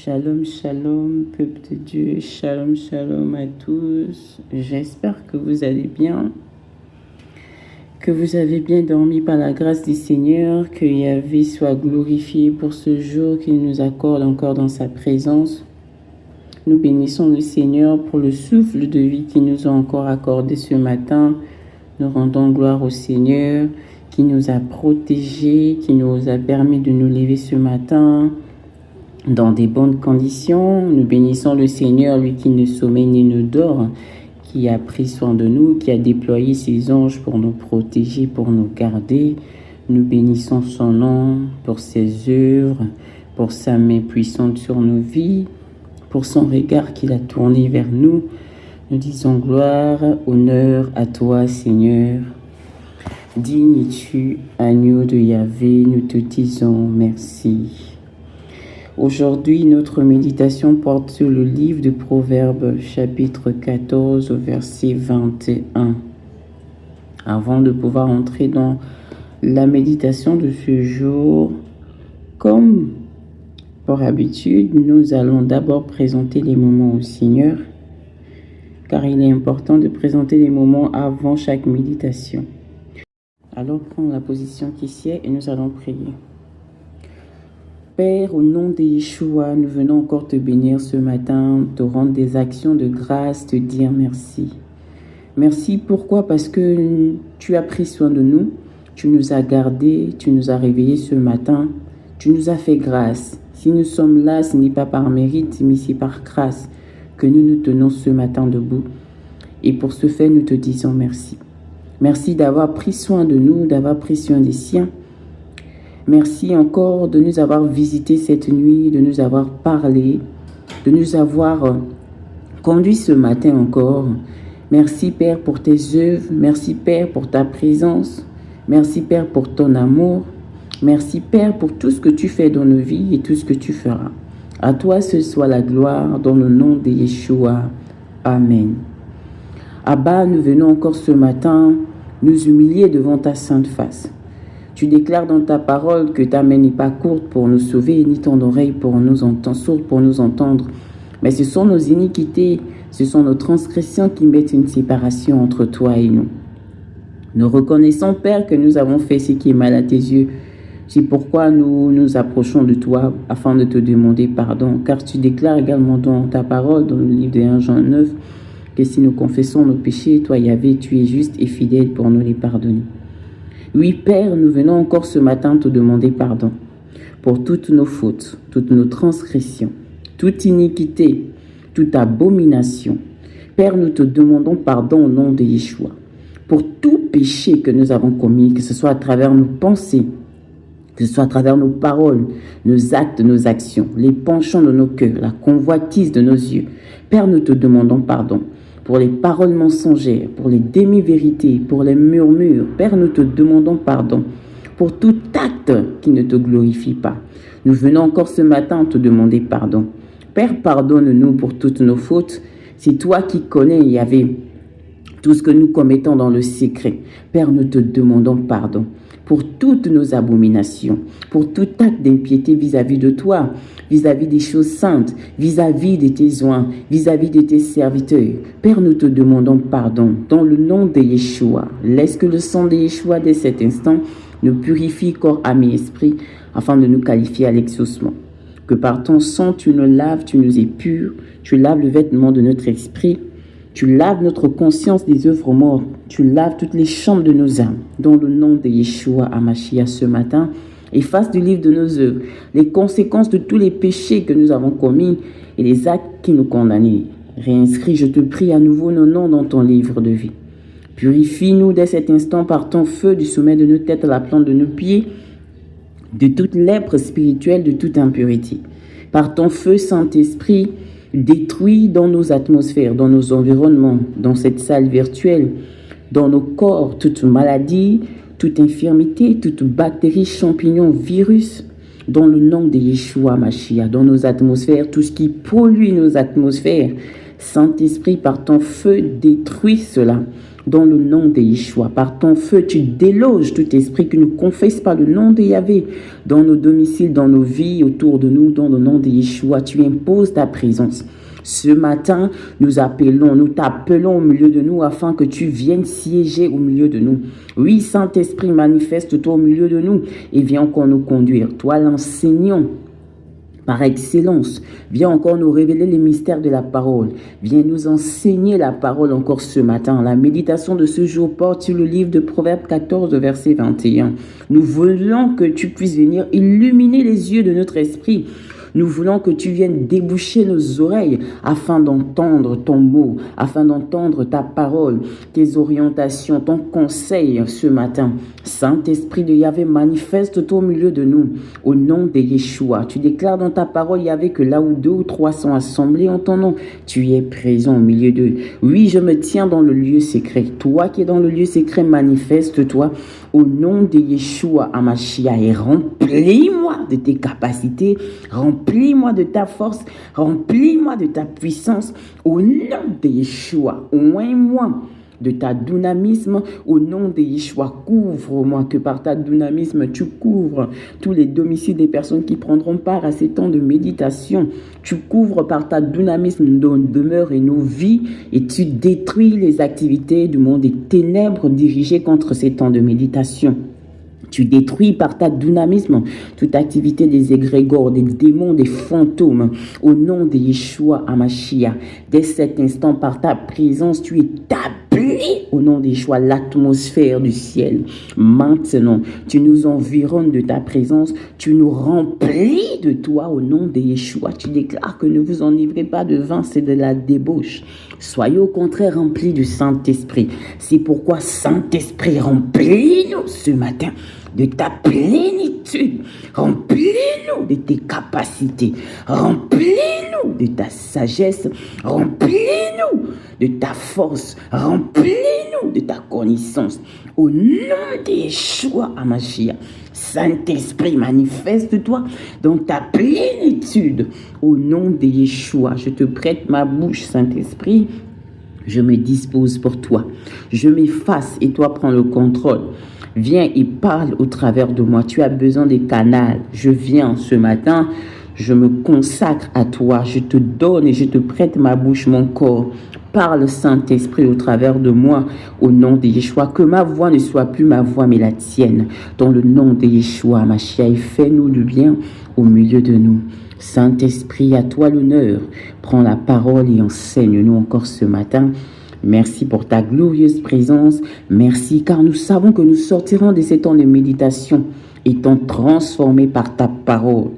Shalom, shalom, peuple de Dieu, shalom, shalom à tous. J'espère que vous allez bien, que vous avez bien dormi par la grâce du Seigneur, que Yahvé soit glorifié pour ce jour qu'il nous accorde encore dans sa présence. Nous bénissons le Seigneur pour le souffle de vie qu'il nous a encore accordé ce matin. Nous rendons gloire au Seigneur qui nous a protégés, qui nous a permis de nous lever ce matin dans des bonnes conditions. Nous bénissons le Seigneur, lui qui ne sommeille ni ne dort, qui a pris soin de nous, qui a déployé ses anges pour nous protéger, pour nous garder. Nous bénissons son nom pour ses œuvres, pour sa main puissante sur nos vies, pour son regard qu'il a tourné vers nous. Nous disons gloire, honneur à toi, Seigneur. Digne es-tu, agneau de Yahvé, nous te disons merci. Aujourd'hui, notre méditation porte sur le livre de Proverbes, chapitre 14, verset 21. Avant de pouvoir entrer dans la méditation de ce jour, comme par habitude, nous allons d'abord présenter les moments au Seigneur, car il est important de présenter les moments avant chaque méditation. Alors, prends la position qui sied et nous allons prier. Père, au nom de Yeshua, nous venons encore te bénir ce matin, te rendre des actions de grâce, te dire merci. Merci, pourquoi? Parce que tu as pris soin de nous, tu nous as gardés, tu nous as réveillés ce matin, tu nous as fait grâce. Si nous sommes là, ce n'est pas par mérite, mais c'est par grâce que nous nous tenons ce matin debout. Et pour ce fait, nous te disons merci. Merci d'avoir pris soin de nous, d'avoir pris soin des siens. Merci encore de nous avoir visités cette nuit, de nous avoir parlé, de nous avoir conduits ce matin encore. Merci Père pour tes œuvres, merci Père pour ta présence, merci Père pour ton amour, merci Père pour tout ce que tu fais dans nos vies et tout ce que tu feras. À toi ce soit la gloire dans le nom de Yeshua. Amen. Abba, nous venons encore ce matin nous humilier devant ta sainte face. Tu déclares dans ta parole que ta main n'est pas courte pour nous sauver, ni ton oreille sourde pour nous entendre. Mais ce sont nos iniquités, ce sont nos transgressions qui mettent une séparation entre toi et nous. Nous reconnaissons, Père, que nous avons fait ce qui est mal à tes yeux. C'est pourquoi nous nous approchons de toi afin de te demander pardon. Car tu déclares également dans ta parole, dans le livre de 1 Jean 9, que si nous confessons nos péchés, toi, Yahvé, tu es juste et fidèle pour nous les pardonner. Oui, Père, nous venons encore ce matin te demander pardon pour toutes nos fautes, toutes nos transgressions, toute iniquité, toute abomination. Père, nous te demandons pardon au nom de Yeshua pour tout péché que nous avons commis, que ce soit à travers nos pensées, que ce soit à travers nos paroles, nos actes, nos actions, les penchants de nos cœurs, la convoitise de nos yeux. Père, nous te demandons pardon pour les paroles mensongères, pour les demi-vérités, pour les murmures. Père, nous te demandons pardon pour tout acte qui ne te glorifie pas. Nous venons encore ce matin te demander pardon. Père, pardonne-nous pour toutes nos fautes. C'est toi qui connais, Yahvé, tout ce que nous commettons dans le secret. Père, nous te demandons pardon pour toutes nos abominations, pour tout acte d'impiété vis-à-vis de toi, vis-à-vis des choses saintes, vis-à-vis de tes oins, vis-à-vis de tes serviteurs. Père, nous te demandons pardon dans le nom de Yeshua. Laisse que le sang de Yeshua dès cet instant nous purifie corps, âme et esprit afin de nous qualifier à l'exaucement. Que par ton sang tu nous laves, tu nous épures, tu laves le vêtement de notre esprit, tu laves notre conscience des œuvres mortes. Tu laves toutes les chambres de nos âmes. Dans le nom de Yeshua HaMashiach ce matin, efface du livre de nos œuvres les conséquences de tous les péchés que nous avons commis et les actes qui nous condamnent. Réinscris, je te prie, à nouveau nos noms dans ton livre de vie. Purifie-nous dès cet instant par ton feu du sommet de nos têtes à la plante de nos pieds, de toute lèpre spirituelle, de toute impureté. Par ton feu, Saint-Esprit, détruis dans nos atmosphères, dans nos environnements, dans cette salle virtuelle, dans nos corps, toute maladie, toute infirmité, toute bactérie, champignon, virus, dans le nom de Yeshua Mashiach, dans nos atmosphères, tout ce qui pollue nos atmosphères, Saint-Esprit, par ton feu, détruis cela. Dans le nom de Yeshua, par ton feu, tu déloges tout esprit qui ne confesse pas le nom de Yahvé dans nos domiciles, dans nos vies, autour de nous, dans le nom de Yeshua. Tu imposes ta présence. Ce matin, nous t'appelons au milieu de nous afin que tu viennes siéger au milieu de nous. Oui, Saint-Esprit, manifeste-toi au milieu de nous et viens encore nous conduire. Toi, l'enseignant par excellence, viens encore nous révéler les mystères de la parole. Viens nous enseigner la parole encore ce matin. La méditation de ce jour porte sur le livre de Proverbes 14, verset 21. Nous voulons que tu puisses venir illuminer les yeux de notre esprit. Nous voulons que tu viennes déboucher nos oreilles afin d'entendre ton mot, afin d'entendre ta parole, tes orientations, ton conseil ce matin. Saint-Esprit de Yahvé, manifeste-toi au milieu de nous, au nom de Yeshua. Tu déclares dans ta parole, Yahvé, que là où 2 ou 3 sont assemblés en ton nom, tu es présent au milieu d'eux. Oui, je me tiens dans le lieu secret. Toi qui es dans le lieu secret, manifeste-toi au nom de Yeshua Hamashiach et remplis-moi de tes capacités, remplis-moi de ta force, remplis-moi de ta puissance au nom de Yeshua. Oins-moi de ta dynamisme au nom de Yeshua. Couvre-moi, que par ta dynamisme, tu couvres tous les domiciles des personnes qui prendront part à ces temps de méditation. Tu couvres par ta dynamisme nos demeures et nos vies et tu détruis les activités du monde des ténèbres dirigées contre ces temps de méditation. Tu détruis par ta dynamisme toute activité des égrégores, des démons, des fantômes. Au nom de Yeshua Hamashiach, dès cet instant, par ta présence, tu établis au nom de Yeshua l'atmosphère du ciel. Maintenant, tu nous environnes de ta présence, tu nous remplis de toi au nom de Yeshua. Tu déclares que ne vous enivrez pas de vin, c'est de la débauche. Soyez au contraire remplis du Saint-Esprit. C'est pourquoi, Saint-Esprit, remplis-nous ce matin de ta plénitude. Remplis-nous de tes capacités. Remplis-nous de ta sagesse. Remplis-nous de ta force. Remplis-nous de ta connaissance. Au nom de Yeshua Hamashiach, Saint-Esprit, manifeste-toi dans ta plénitude. Au nom de Yeshua, je te prête ma bouche, Saint-Esprit. Je me dispose pour toi. Je m'efface et toi prends le contrôle. Viens et parle au travers de moi. Tu as besoin des canaux. Je viens ce matin. Je me consacre à toi. Je te donne et je te prête ma bouche, mon corps. Parle, Saint-Esprit, au travers de moi, au nom de Yeshua. Que ma voix ne soit plus ma voix, mais la tienne. Dans le nom de Yeshua, Hamashiach, fais-nous du bien au milieu de nous. Saint-Esprit, à toi l'honneur. Prends la parole et enseigne-nous encore ce matin. Merci pour ta glorieuse présence. Merci car nous savons que nous sortirons de ces temps de méditation étant transformés par ta parole.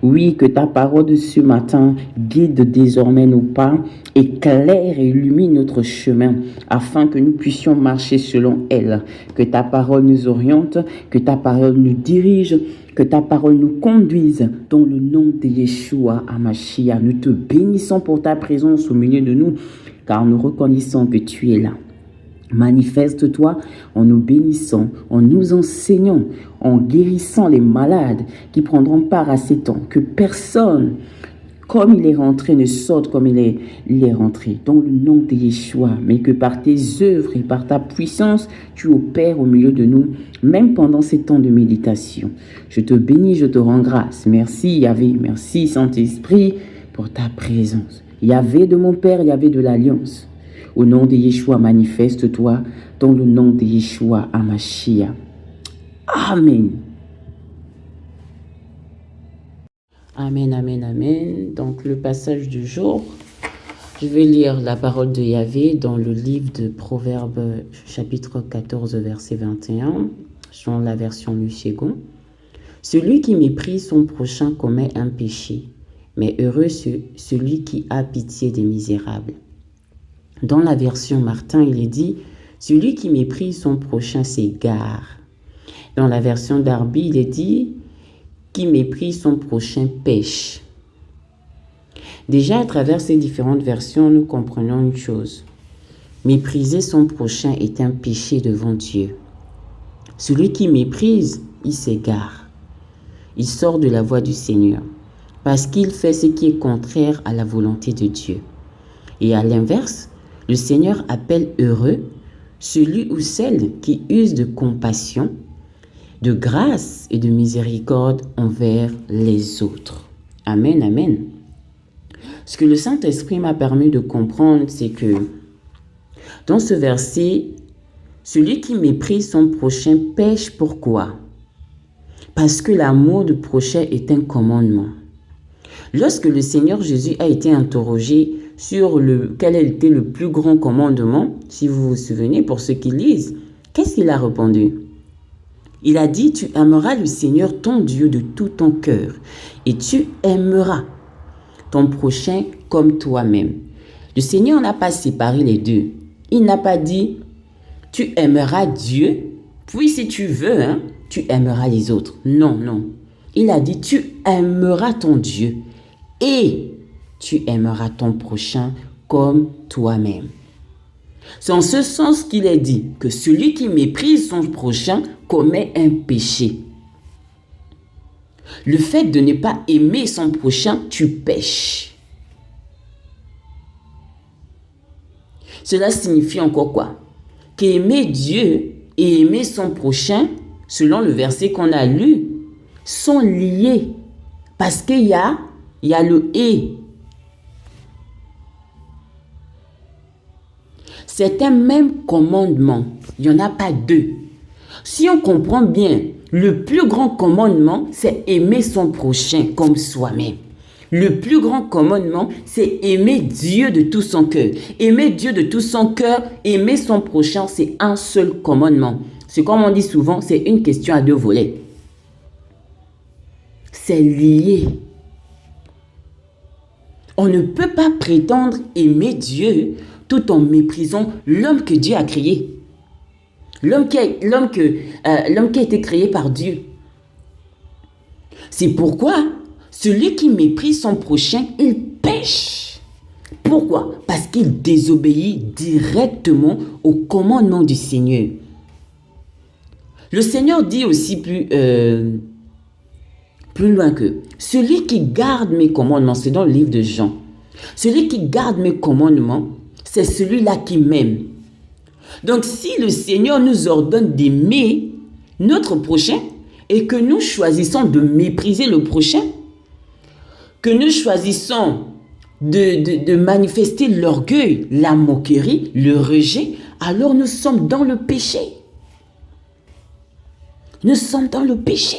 Oui, que ta parole de ce matin guide désormais nos pas, éclaire et illumine notre chemin afin que nous puissions marcher selon elle. Que ta parole nous oriente, que ta parole nous dirige, que ta parole nous conduise dans le nom de Yeshua Hamashiach. Nous te bénissons pour ta présence au milieu de nous car nous reconnaissons que tu es là. Manifeste-toi en nous bénissant, en nous enseignant, en guérissant les malades qui prendront part à ces temps. Que personne, comme il est rentré, ne sorte comme il est rentré. Dans le nom de Yeshua, mais que par tes œuvres et par ta puissance, tu opères au milieu de nous, même pendant ces temps de méditation. Je te bénis, je te rends grâce. Merci Yahvé, merci Saint-Esprit pour ta présence. Yahvé de mon Père, Yahvé de l'Alliance. Au nom de Yeshua, manifeste-toi dans le nom de Yeshua Hamashiach. Amen. Amen, amen, amen. Donc le passage du jour, je vais lire la parole de Yahvé dans le livre de Proverbes, chapitre 14, verset 21, selon la version Luségon. Celui qui méprise son prochain commet un péché, mais heureux celui qui a pitié des misérables. Dans la version Martin, il est dit « Celui qui méprise son prochain s'égare ». Dans la version Darby, il est dit « Qui méprise son prochain pêche ». Déjà, à travers ces différentes versions, nous comprenons une chose. Mépriser son prochain est un péché devant Dieu. Celui qui méprise, il s'égare. Il sort de la voie du Seigneur parce qu'il fait ce qui est contraire à la volonté de Dieu. Et à l'inverse, le Seigneur appelle heureux celui ou celle qui use de compassion, de grâce et de miséricorde envers les autres. Amen, amen. Ce que le Saint-Esprit m'a permis de comprendre, c'est que dans ce verset, celui qui méprise son prochain pêche. Pourquoi? Parce que l'amour du prochain est un commandement. Lorsque le Seigneur Jésus a été interrogé sur quel était le plus grand commandement, si vous vous souvenez, pour ceux qui lisent, qu'est-ce qu'il a répondu? Il a dit, tu aimeras le Seigneur ton Dieu de tout ton cœur et tu aimeras ton prochain comme toi-même. Le Seigneur n'a pas séparé les deux. Il n'a pas dit, tu aimeras Dieu, puis si tu veux, tu aimeras les autres. Non, non. Il a dit, tu aimeras ton Dieu et tu aimeras ton prochain comme toi-même. C'est en ce sens qu'il est dit que celui qui méprise son prochain commet un péché. Le fait de ne pas aimer son prochain, tu pèches. Cela signifie encore quoi? Qu'aimer Dieu et aimer son prochain, selon le verset qu'on a lu, sont liés. Parce qu'il y a le « et ». C'est un même commandement. Il n'y en a pas deux. Si on comprend bien, le plus grand commandement, c'est aimer son prochain comme soi-même. Le plus grand commandement, c'est aimer Dieu de tout son cœur. Aimer Dieu de tout son cœur, aimer son prochain, c'est un seul commandement. C'est comme on dit souvent, c'est une question à deux volets. C'est lié. On ne peut pas prétendre aimer Dieu tout en méprisant l'homme que Dieu a créé. L'homme qui a été créé par Dieu. C'est pourquoi celui qui méprise son prochain, il pêche. Pourquoi? Parce qu'il désobéit directement au commandement du Seigneur. Le Seigneur dit aussi plus loin que celui qui garde mes commandements, c'est dans le livre de Jean. Celui qui garde mes commandements, c'est celui-là qui m'aime. Donc, si le Seigneur nous ordonne d'aimer notre prochain et que nous choisissons de mépriser le prochain, que nous choisissons de manifester l'orgueil, la moquerie, le rejet, alors nous sommes dans le péché. Nous sommes dans le péché.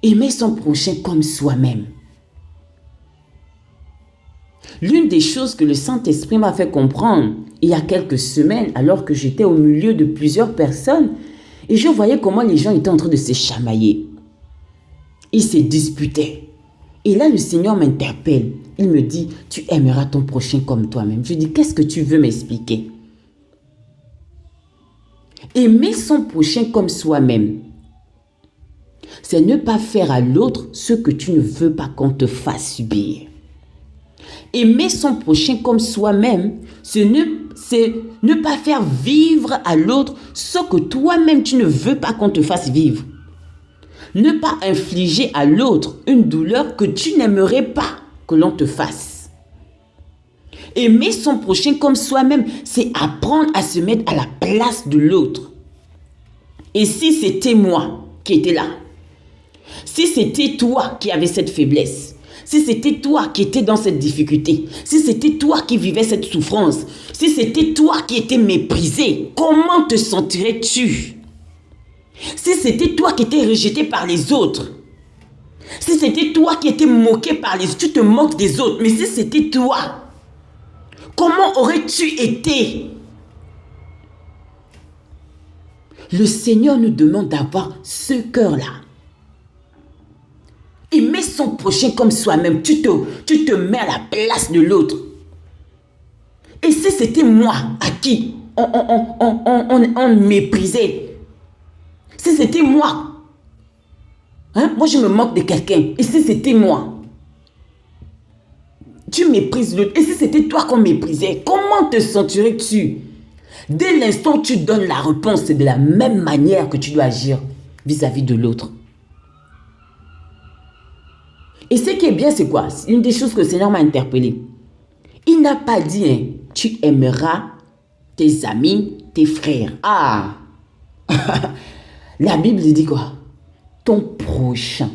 Aimer son prochain comme soi-même. L'une des choses que le Saint-Esprit m'a fait comprendre il y a quelques semaines, alors que j'étais au milieu de plusieurs personnes, et je voyais comment les gens étaient en train de se chamailler. Ils se disputaient. Et là, le Seigneur m'interpelle. Il me dit, tu aimeras ton prochain comme toi-même. Je dis, qu'est-ce que tu veux m'expliquer? Aimer son prochain comme soi-même, c'est ne pas faire à l'autre ce que tu ne veux pas qu'on te fasse subir. Aimer son prochain comme soi-même, c'est ne pas faire vivre à l'autre ce que toi-même tu ne veux pas qu'on te fasse vivre. Ne pas infliger à l'autre une douleur que tu n'aimerais pas que l'on te fasse. Aimer son prochain comme soi-même, c'est apprendre à se mettre à la place de l'autre. Et si c'était moi qui étais là, si c'était toi qui avais cette faiblesse, si c'était toi qui étais dans cette difficulté, si c'était toi qui vivais cette souffrance, si c'était toi qui étais méprisé, comment te sentirais-tu? Si c'était toi qui étais rejeté par les autres, si c'était toi qui étais moqué par les autres, tu te moques des autres, mais si c'était toi, comment aurais-tu été? Le Seigneur nous demande d'avoir ce cœur-là. Aimer son prochain comme soi-même. Tu te mets à la place de l'autre. Et si c'était moi à qui on méprisait, si c'était moi, moi je me moque de quelqu'un, et si c'était moi, tu méprises l'autre, et si c'était toi qu'on méprisait, comment te sentirais-tu? Dès l'instant où tu donnes la réponse, c'est de la même manière que tu dois agir vis-à-vis de l'autre. Et ce qui est bien, c'est quoi? Une des choses que le Seigneur m'a interpellé. Il n'a pas dit, hein, tu aimeras tes amis, tes frères. Ah! La Bible dit quoi? Ton prochain.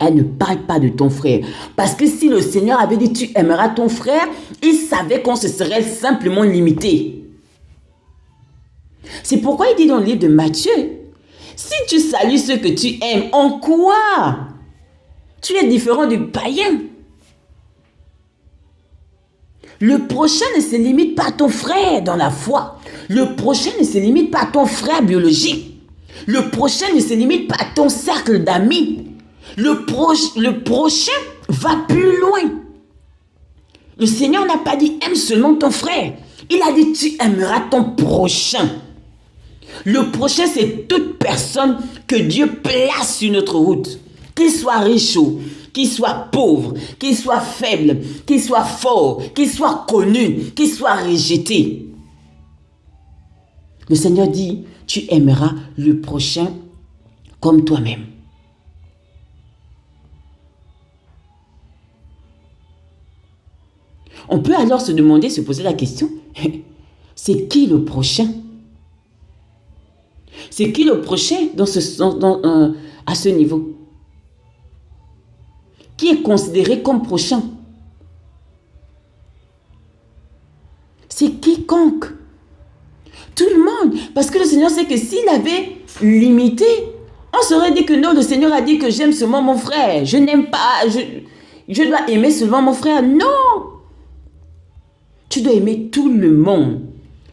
Elle ne parle pas de ton frère. Parce que si le Seigneur avait dit tu aimeras ton frère, il savait qu'on se serait simplement limité. C'est pourquoi il dit dans le livre de Matthieu, si tu salues ceux que tu aimes, en quoi tu es différent du païen? Le prochain ne se limite pas à ton frère dans la foi. Le prochain ne se limite pas à ton frère biologique. Le prochain ne se limite pas à ton cercle d'amis. Le prochain va plus loin. Le Seigneur n'a pas dit aime seulement ton frère. Il a dit tu aimeras ton prochain. Le prochain, c'est toute personne que Dieu place sur notre route. Qu'il soit riche ou qu'il soit pauvre, qu'il soit faible, qu'il soit fort, qu'il soit connu, qu'il soit rejeté. Le Seigneur dit, tu aimeras le prochain comme toi-même. On peut alors se demander, se poser la question, c'est qui le prochain? C'est qui le prochain à ce niveau? Qui est considéré comme prochain? C'est quiconque. Tout le monde. Parce que le Seigneur sait que s'il avait limité, on serait dit que non, le Seigneur a dit que j'aime seulement mon frère. Je n'aime pas, je dois aimer seulement mon frère. Non! Tu dois aimer tout le monde.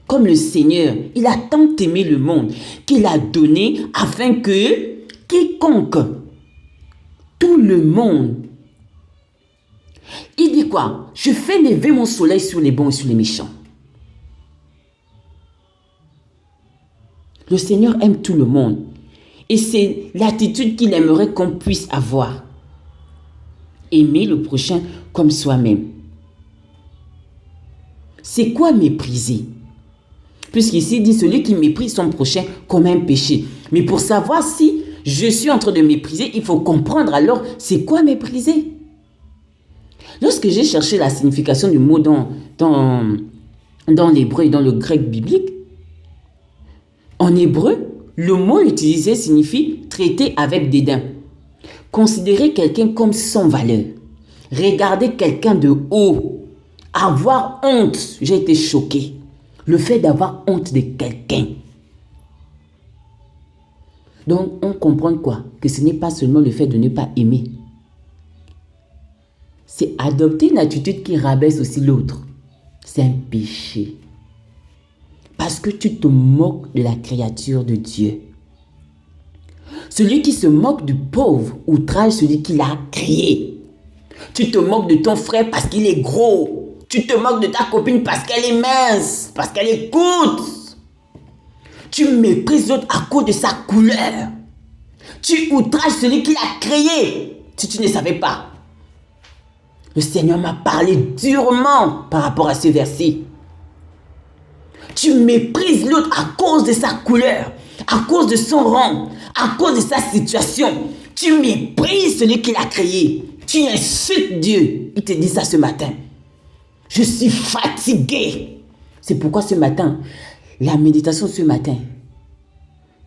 Comme le Seigneur, il a tant aimé le monde qu'il a donné afin que quiconque, tout le monde. Il dit quoi? Je fais lever mon soleil sur les bons et sur les méchants. Le Seigneur aime tout le monde. Et c'est l'attitude qu'il aimerait qu'on puisse avoir. Aimer le prochain comme soi-même. C'est quoi mépriser? Puisqu'ici, il dit celui qui méprise son prochain comme un péché. Mais pour savoir si je suis en train de mépriser, il faut comprendre alors c'est quoi mépriser? Lorsque j'ai cherché la signification du mot dans l'hébreu et dans le grec biblique, en hébreu, le mot utilisé signifie traiter avec dédain, considérer quelqu'un comme sans valeur, regarder quelqu'un de haut, avoir honte. J'ai été choqué. Le fait d'avoir honte de quelqu'un. Donc, on comprend quoi? Que ce n'est pas seulement le fait de ne pas aimer. C'est adopter une attitude qui rabaisse aussi l'autre. C'est un péché. Parce que tu te moques de la créature de Dieu. Celui qui se moque du pauvre outrage celui qui l'a créé. Tu te moques de ton frère parce qu'il est gros. Tu te moques de ta copine parce qu'elle est mince, parce qu'elle est courte. Tu méprises l'autre à cause de sa couleur. Tu outrages celui qui l'a créé, si tu ne savais pas. Le Seigneur m'a parlé durement par rapport à ce verset. Tu méprises l'autre à cause de sa couleur, à cause de son rang, à cause de sa situation. Tu méprises celui qui l'a créé. Tu insultes Dieu. Il te dit ça ce matin. Je suis fatigué. C'est pourquoi ce matin, la méditation ce matin,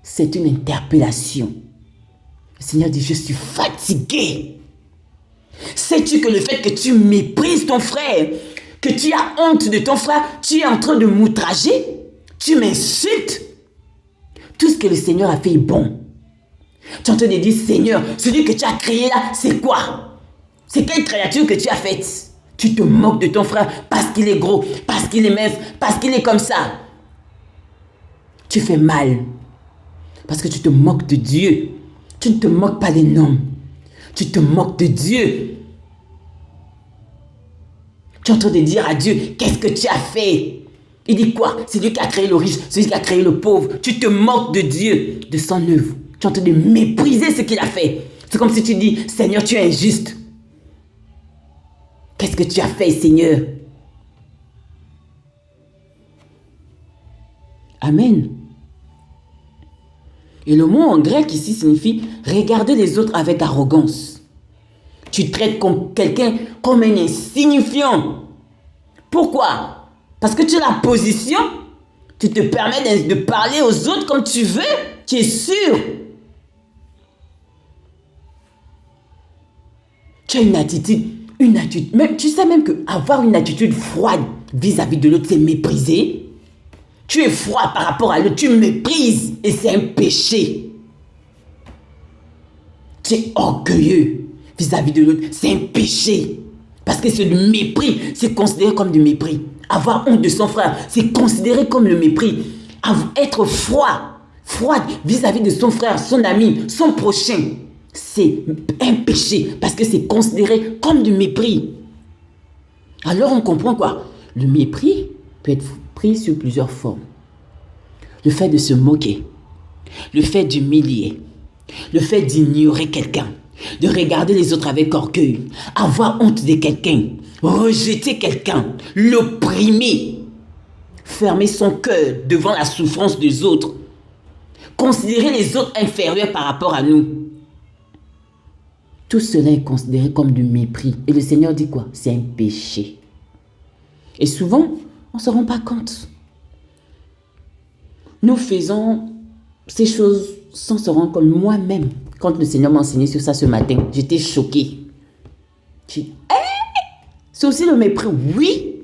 c'est une interpellation. Le Seigneur dit, je suis fatigué. Sais-tu que le fait que tu méprises ton frère, que tu as honte de ton frère, tu es en train de m'outrager, tu m'insultes. Tout ce que le Seigneur a fait est bon. Tu es en train de dire, Seigneur, celui que tu as créé là, c'est quoi? C'est quelle créature que tu as faite? Tu te moques de ton frère parce qu'il est gros, parce qu'il est mince, parce qu'il est comme ça. Tu fais mal. Parce que tu te moques de Dieu. Tu ne te moques pas des hommes. Tu te moques de Dieu. Tu es en train de dire à Dieu, qu'est-ce que tu as fait? Il dit quoi? C'est lui qui a créé le riche, c'est lui qui a créé le pauvre. Tu te moques de Dieu, de son œuvre. Tu es en train de mépriser ce qu'il a fait. C'est comme si tu dis, Seigneur, tu es injuste. Qu'est-ce que tu as fait, Seigneur? Amen. Et le mot en grec ici signifie regarder les autres avec arrogance. Tu traites comme quelqu'un comme un insignifiant. Pourquoi? Parce que tu as la position. Tu te permets de parler aux autres comme tu veux. Tu es sûr. Tu as une attitude. Même, tu sais même qu'avoir une attitude froide vis-à-vis de l'autre, c'est mépriser. Tu es froid par rapport à l'autre, tu méprises et c'est un péché. Tu es orgueilleux vis-à-vis de l'autre, c'est un péché. Parce que c'est du mépris, c'est considéré comme du mépris. Avoir honte de son frère, c'est considéré comme le mépris. Être froide vis-à-vis de son frère, son ami, son prochain, c'est un péché parce que c'est considéré comme du mépris. Alors on comprend quoi? Le mépris peut être pris sur plusieurs formes. Le fait de se moquer, le fait d'humilier, le fait d'ignorer quelqu'un, de regarder les autres avec orgueil, avoir honte de quelqu'un, rejeter quelqu'un, l'opprimer, fermer son cœur devant la souffrance des autres, considérer les autres inférieurs par rapport à nous. Tout cela est considéré comme du mépris. Et le Seigneur dit quoi? C'est un péché. Et souvent, on ne se rend pas compte. Nous faisons ces choses sans se rendre compte. Moi-même, quand le Seigneur m'a enseigné sur ça ce matin, j'étais choquée. J'ai dit, c'est aussi le mépris. Oui.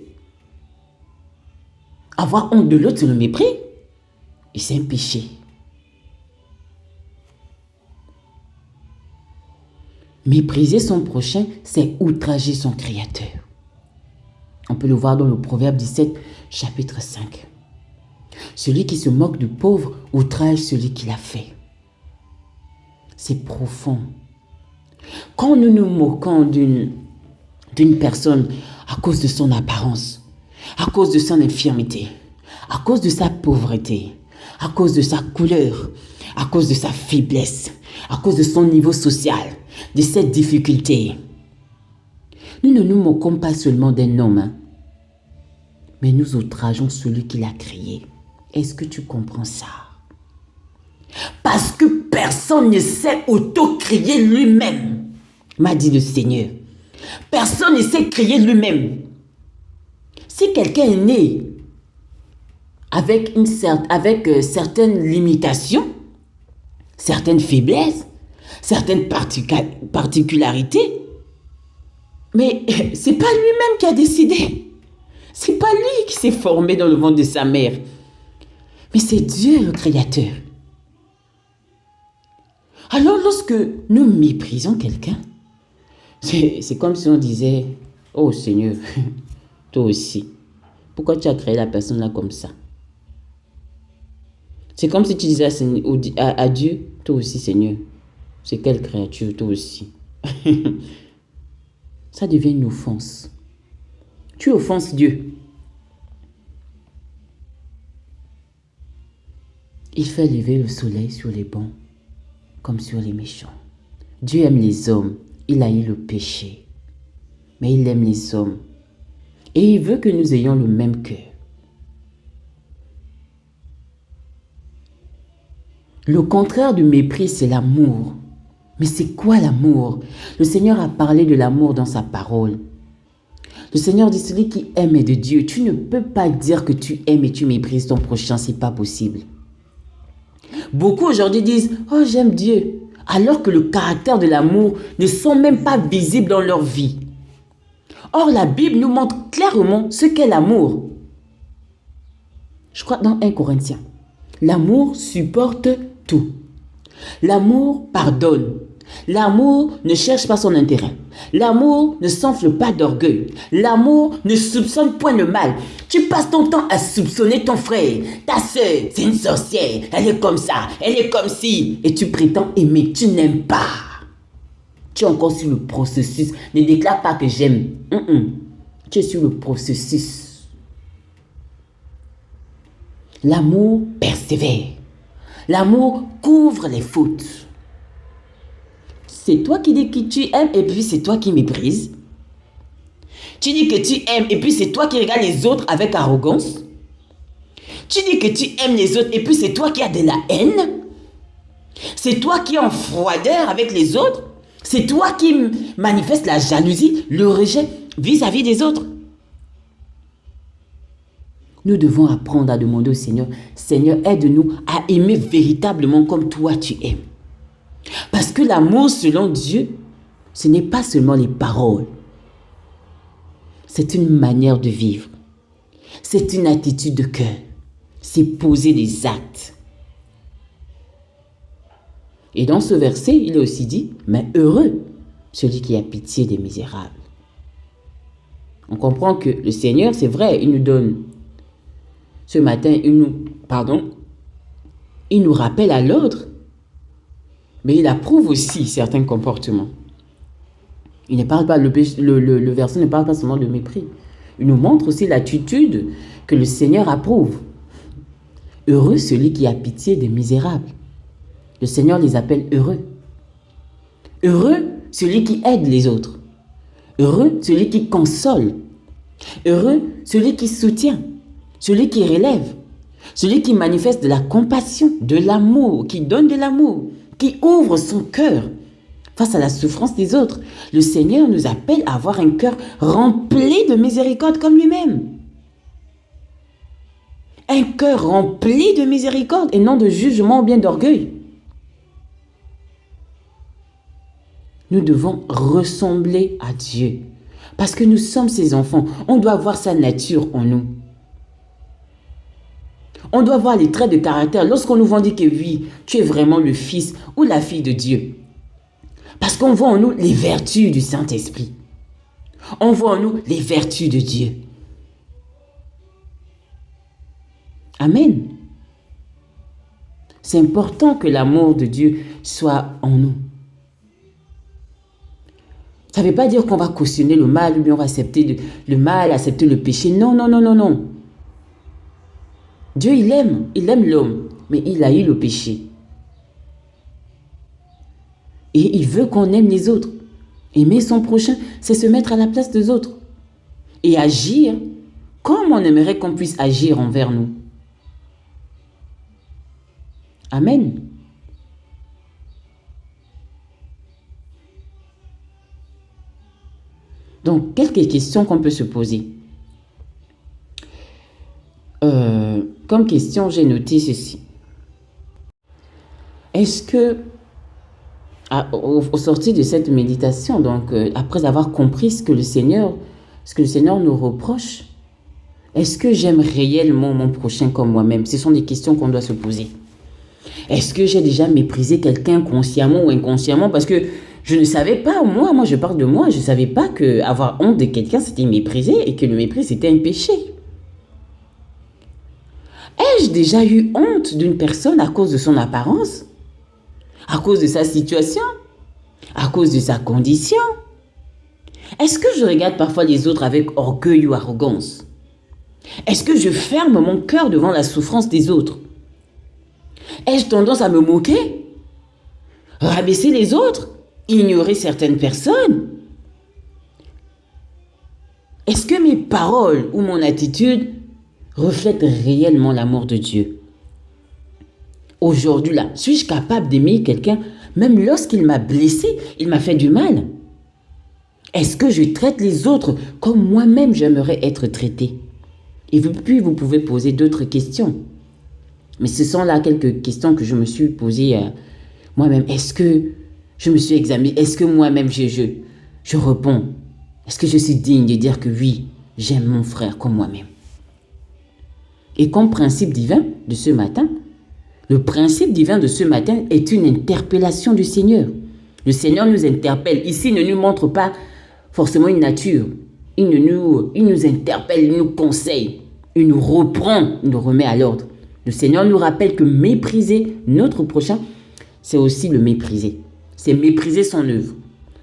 Avoir honte de l'autre, c'est le mépris. Et c'est un péché. Mépriser son prochain, c'est outrager son Créateur. On peut le voir dans le Proverbe 17, chapitre 5. Celui qui se moque du pauvre outrage celui qui l'a fait. C'est profond. Quand nous nous moquons d'une personne à cause de son apparence, à cause de son infirmité, à cause de sa pauvreté, à cause de sa couleur, à cause de sa faiblesse, à cause de son niveau social, de cette difficulté. Nous ne nous moquons pas seulement d'un homme, mais nous outrageons celui qui l'a créé. Est-ce que tu comprends ça? Parce que personne ne sait auto-créer lui-même, m'a dit le Seigneur. Personne ne sait créer lui-même. Si quelqu'un est né avec certaines limitations, certaines faiblesses, certaines particularités, mais c'est pas lui-même qui a décidé. C'est pas lui qui s'est formé dans le ventre de sa mère. Mais c'est Dieu le Créateur. Alors lorsque nous méprisons quelqu'un, c'est comme si on disait, oh Seigneur, toi aussi, pourquoi tu as créé la personne là comme ça? C'est comme si tu disais à Dieu, toi aussi Seigneur, c'est quelle créature, toi aussi? Ça devient une offense. Tu offenses Dieu. Il fait lever le soleil sur les bons comme sur les méchants. Dieu aime les hommes, il haït le péché. Mais il aime les hommes. Et il veut que nous ayons le même cœur. Le contraire du mépris, c'est l'amour. Mais c'est quoi l'amour? Le Seigneur a parlé de l'amour dans sa parole. Le Seigneur dit, celui qui aime est de Dieu. Tu ne peux pas dire que tu aimes et tu méprises ton prochain, c'est pas possible. Beaucoup aujourd'hui disent, oh j'aime Dieu, alors que le caractère de l'amour ne sont même pas visibles dans leur vie. Or la Bible nous montre clairement ce qu'est l'amour. Je crois dans 1 Corinthiens. L'amour supporte tout. L'amour pardonne. L'amour ne cherche pas son intérêt. L'amour ne s'enfle pas d'orgueil. L'amour ne soupçonne point le mal. Tu passes ton temps à soupçonner ton frère. Ta soeur, c'est une sorcière. Elle est comme ça, elle est comme ci. Et tu prétends aimer, tu n'aimes pas. Tu es encore sur le processus. Ne déclare pas que j'aime. Tu es sur le processus. L'amour persévère. L'amour couvre les fautes. C'est toi qui dis que tu aimes et puis c'est toi qui méprises. Tu dis que tu aimes et puis c'est toi qui regardes les autres avec arrogance. Tu dis que tu aimes les autres et puis c'est toi qui as de la haine. C'est toi qui es en froideur avec les autres. C'est toi qui manifestes la jalousie, le rejet vis-à-vis des autres. Nous devons apprendre à demander au Seigneur, Seigneur, aide-nous à aimer véritablement comme toi tu aimes. Parce que l'amour selon Dieu, ce n'est pas seulement les paroles. C'est une manière de vivre. C'est une attitude de cœur. C'est poser des actes. Et dans ce verset, il est aussi dit, mais heureux celui qui a pitié des misérables. On comprend que le Seigneur, c'est vrai, il nous donne. Ce matin, il nous rappelle à l'ordre, mais il approuve aussi certains comportements. Il ne parle pas, le verset ne parle pas seulement de mépris. Il nous montre aussi l'attitude que le Seigneur approuve. Heureux celui qui a pitié des misérables. Le Seigneur les appelle heureux. Heureux celui qui aide les autres. Heureux celui qui console. Heureux celui qui soutient. Celui qui relève, celui qui manifeste de la compassion, de l'amour, qui donne de l'amour, qui ouvre son cœur face à la souffrance des autres. Le Seigneur nous appelle à avoir un cœur rempli de miséricorde comme lui-même. Un cœur rempli de miséricorde et non de jugement ou bien d'orgueil. Nous devons ressembler à Dieu parce que nous sommes ses enfants. On doit voir sa nature en nous. On doit voir les traits de caractère lorsqu'on nous dit que oui, tu es vraiment le fils ou la fille de Dieu. Parce qu'on voit en nous les vertus du Saint-Esprit. On voit en nous les vertus de Dieu. Amen. C'est important que l'amour de Dieu soit en nous. Ça ne veut pas dire qu'on va cautionner le mal ou bien on va accepter le mal, accepter le péché. Non, non, non, non, non. Dieu, il aime l'homme, mais il a eu le péché. Et il veut qu'on aime les autres. Aimer son prochain, c'est se mettre à la place des autres. Et agir comme on aimerait qu'on puisse agir envers nous. Amen. Donc, quelques questions qu'on peut se poser. Comme question, j'ai noté ceci. Est-ce que, au sortir de cette méditation, donc après avoir compris ce que le Seigneur nous reproche, est-ce que j'aime réellement mon prochain comme moi-même? Ce sont des questions qu'on doit se poser. Est-ce que j'ai déjà méprisé quelqu'un consciemment ou inconsciemment? Parce que je ne savais pas, moi je parle de moi, je ne savais pas qu'avoir honte de quelqu'un c'était mépriser et que le mépris c'était un péché. Ai-je déjà eu honte d'une personne à cause de son apparence? À cause de sa situation? À cause de sa condition? Est-ce que je regarde parfois les autres avec orgueil ou arrogance? Est-ce que je ferme mon cœur devant la souffrance des autres? Ai-je tendance à me moquer? Rabaisser les autres? Ignorer certaines personnes? Est-ce que mes paroles ou mon attitude reflètent réellement l'amour de Dieu? Aujourd'hui, là, suis-je capable d'aimer quelqu'un même lorsqu'il m'a blessé, il m'a fait du mal? Est-ce que je traite les autres comme moi-même j'aimerais être traité? Et puis, vous pouvez poser d'autres questions. Mais ce sont là quelques questions que je me suis posées moi-même. Est-ce que je me suis examiné? Est-ce que moi-même je réponds? Est-ce que je suis digne de dire que oui, j'aime mon frère comme moi-même? Et comme principe divin de ce matin, le principe divin de ce matin est une interpellation du Seigneur. Le Seigneur nous interpelle. Ici, il ne nous montre pas forcément une nature. Il nous interpelle, il nous conseille, il nous reprend, il nous remet à l'ordre. Le Seigneur nous rappelle que mépriser notre prochain, c'est aussi le mépriser. C'est mépriser son œuvre.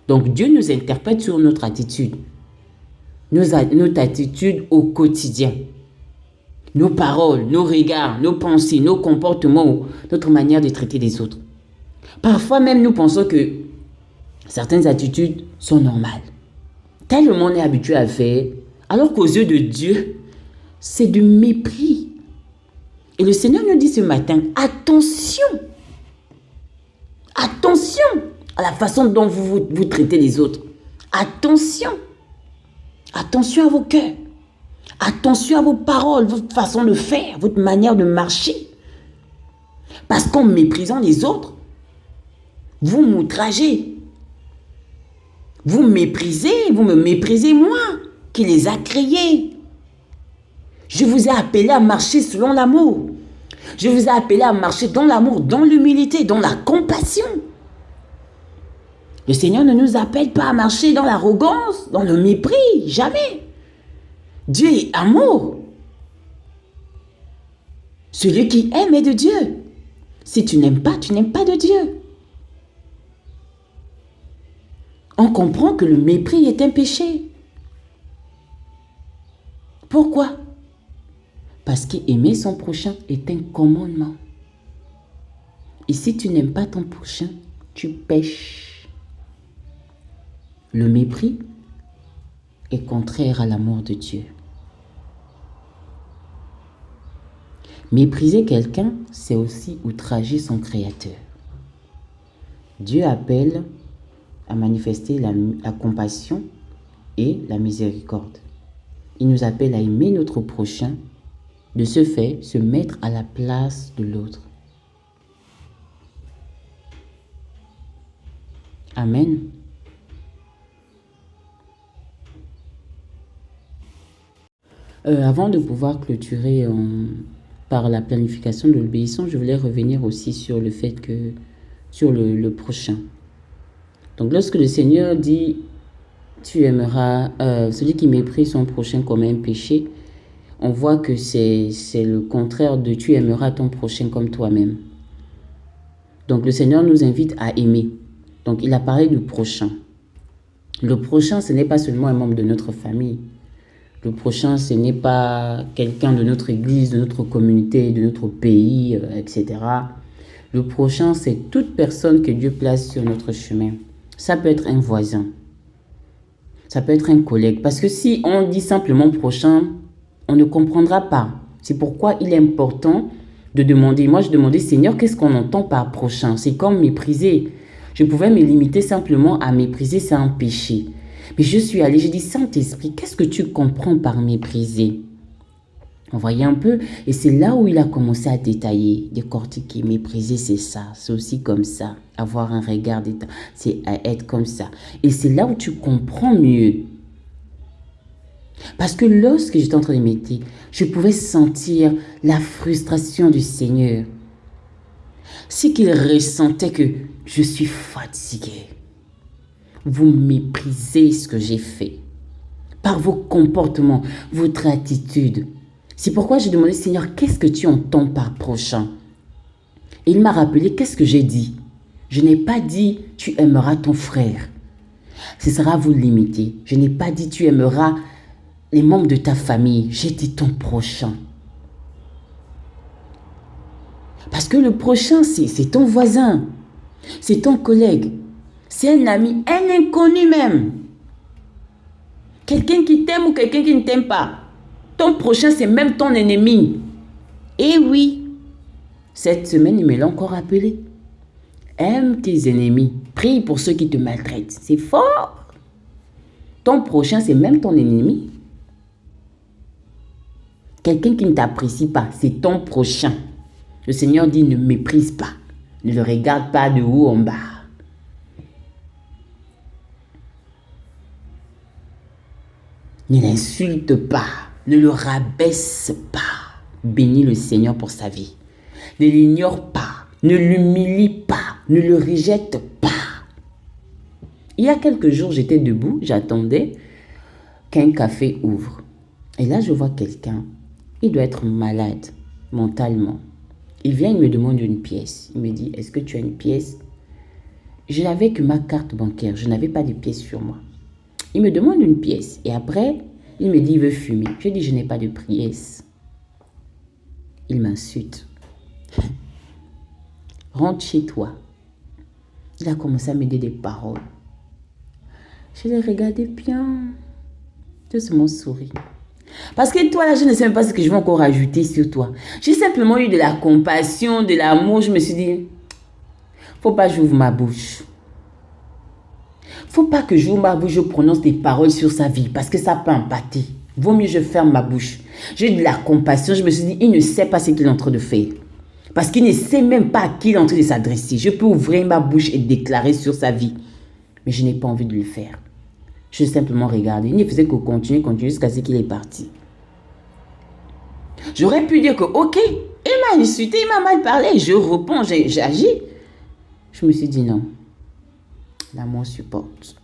Donc Dieu nous interpelle sur notre attitude. Notre attitude au quotidien. Nos paroles, nos regards, nos pensées, nos comportements, notre manière de traiter les autres. Parfois même nous pensons que certaines attitudes sont normales. Tellement on est habitué à faire, alors qu'aux yeux de Dieu, c'est du mépris. Et le Seigneur nous dit ce matin, attention, attention à la façon dont vous traitez les autres. Attention. Attention à vos cœurs. Attention à vos paroles, votre façon de faire, votre manière de marcher. Parce qu'en méprisant les autres, vous m'outragez. Vous méprisez, vous me méprisez moi, qui les a créés. Je vous ai appelé à marcher selon l'amour. Je vous ai appelé à marcher dans l'amour, dans l'humilité, dans la compassion. Le Seigneur ne nous appelle pas à marcher dans l'arrogance, dans le mépris, jamais. Dieu est amour. Celui qui aime est de Dieu. Si tu n'aimes pas, tu n'aimes pas de Dieu. On comprend que le mépris est un péché. Pourquoi? Parce qu'aimer son prochain est un commandement. Et si tu n'aimes pas ton prochain, tu pèches. Le mépris est contraire à l'amour de Dieu. Mépriser quelqu'un, c'est aussi outrager son Créateur. Dieu appelle à manifester la compassion et la miséricorde. Il nous appelle à aimer notre prochain, de ce fait, se mettre à la place de l'autre. Amen. Avant de pouvoir clôturer par la planification de l'obéissance, je voulais revenir aussi sur le fait que, sur le prochain. Donc, lorsque le Seigneur dit, tu aimeras, celui qui méprise son prochain comme un péché, on voit que c'est le contraire de tu aimeras ton prochain comme toi-même. Donc, le Seigneur nous invite à aimer. Donc, il a parlé du prochain. Le prochain, ce n'est pas seulement un membre de notre famille. Le prochain, ce n'est pas quelqu'un de notre église, de notre communauté, de notre pays, etc. Le prochain, c'est toute personne que Dieu place sur notre chemin. Ça peut être un voisin. Ça peut être un collègue. Parce que si on dit simplement prochain, on ne comprendra pas. C'est pourquoi il est important de demander. Moi, je demandais, Seigneur, qu'est-ce qu'on entend par prochain? C'est comme mépriser. Je pouvais me limiter simplement à mépriser, c'est un péché. Mais je suis allée, j'ai dit, Saint-Esprit, qu'est-ce que tu comprends par mépriser? On voyait un peu, et c'est là où il a commencé à détailler, décortiquer. Mépriser, c'est ça, c'est aussi comme ça. Avoir un regard d'état, c'est être comme ça. Et c'est là où tu comprends mieux. Parce que lorsque j'étais en train de méditer, je pouvais sentir la frustration du Seigneur. C'est qu'il ressentait que je suis fatigué. Vous méprisez ce que j'ai fait. Par vos comportements, votre attitude. C'est pourquoi j'ai demandé, Seigneur, qu'est-ce que tu entends par prochain? Et il m'a rappelé, qu'est-ce que j'ai dit? Je n'ai pas dit, tu aimeras ton frère. Ce sera vous limiter. Je n'ai pas dit, tu aimeras les membres de ta famille. J'ai dit ton prochain. Parce que le prochain, c'est ton voisin. C'est ton collègue. C'est un ami, un inconnu même. Quelqu'un qui t'aime ou quelqu'un qui ne t'aime pas. Ton prochain, c'est même ton ennemi. Et oui, cette semaine, il me l'a encore rappelé. Aime tes ennemis. Prie pour ceux qui te maltraitent. C'est fort. Ton prochain, c'est même ton ennemi. Quelqu'un qui ne t'apprécie pas, c'est ton prochain. Le Seigneur dit, ne méprise pas. Ne le regarde pas de haut en bas. Ne l'insulte pas, ne le rabaisse pas. Bénis le Seigneur pour sa vie. Ne l'ignore pas, ne l'humilie pas, ne le rejette pas. Il y a quelques jours, j'étais debout, j'attendais qu'un café ouvre. Et là, je vois quelqu'un, il doit être malade mentalement. Il vient, il me demande une pièce. Il me dit, est-ce que tu as une pièce? Je n'avais que ma carte bancaire, je n'avais pas de pièce sur moi. Il me demande une pièce et après, il me dit, il veut fumer. Je dis, je n'ai pas de pièce. Il m'insulte. Rentre chez toi. Il a commencé à me dire des paroles. Je l'ai regardé bien. Doucement souri. Parce que toi là, je ne sais même pas ce que je vais encore ajouter sur toi. J'ai simplement eu de la compassion, de l'amour. Je me suis dit, faut pas que j'ouvre ma bouche. Faut pas que jour ma bouche, je prononce des paroles sur sa vie parce que ça peut impacter. Vaut mieux que je ferme ma bouche. J'ai de la compassion. Je me suis dit, il ne sait pas ce qu'il est en train de faire. Parce qu'il ne sait même pas à qui il est en train de s'adresser. Je peux ouvrir ma bouche et déclarer sur sa vie. Mais je n'ai pas envie de le faire. Je simplement regardé. Il ne faisait que continuer jusqu'à ce qu'il est parti. J'aurais pu dire que, ok, il m'a insulté, il m'a mal parlé. Je réponds, j'agis. Je me suis dit non. L'amour supporte.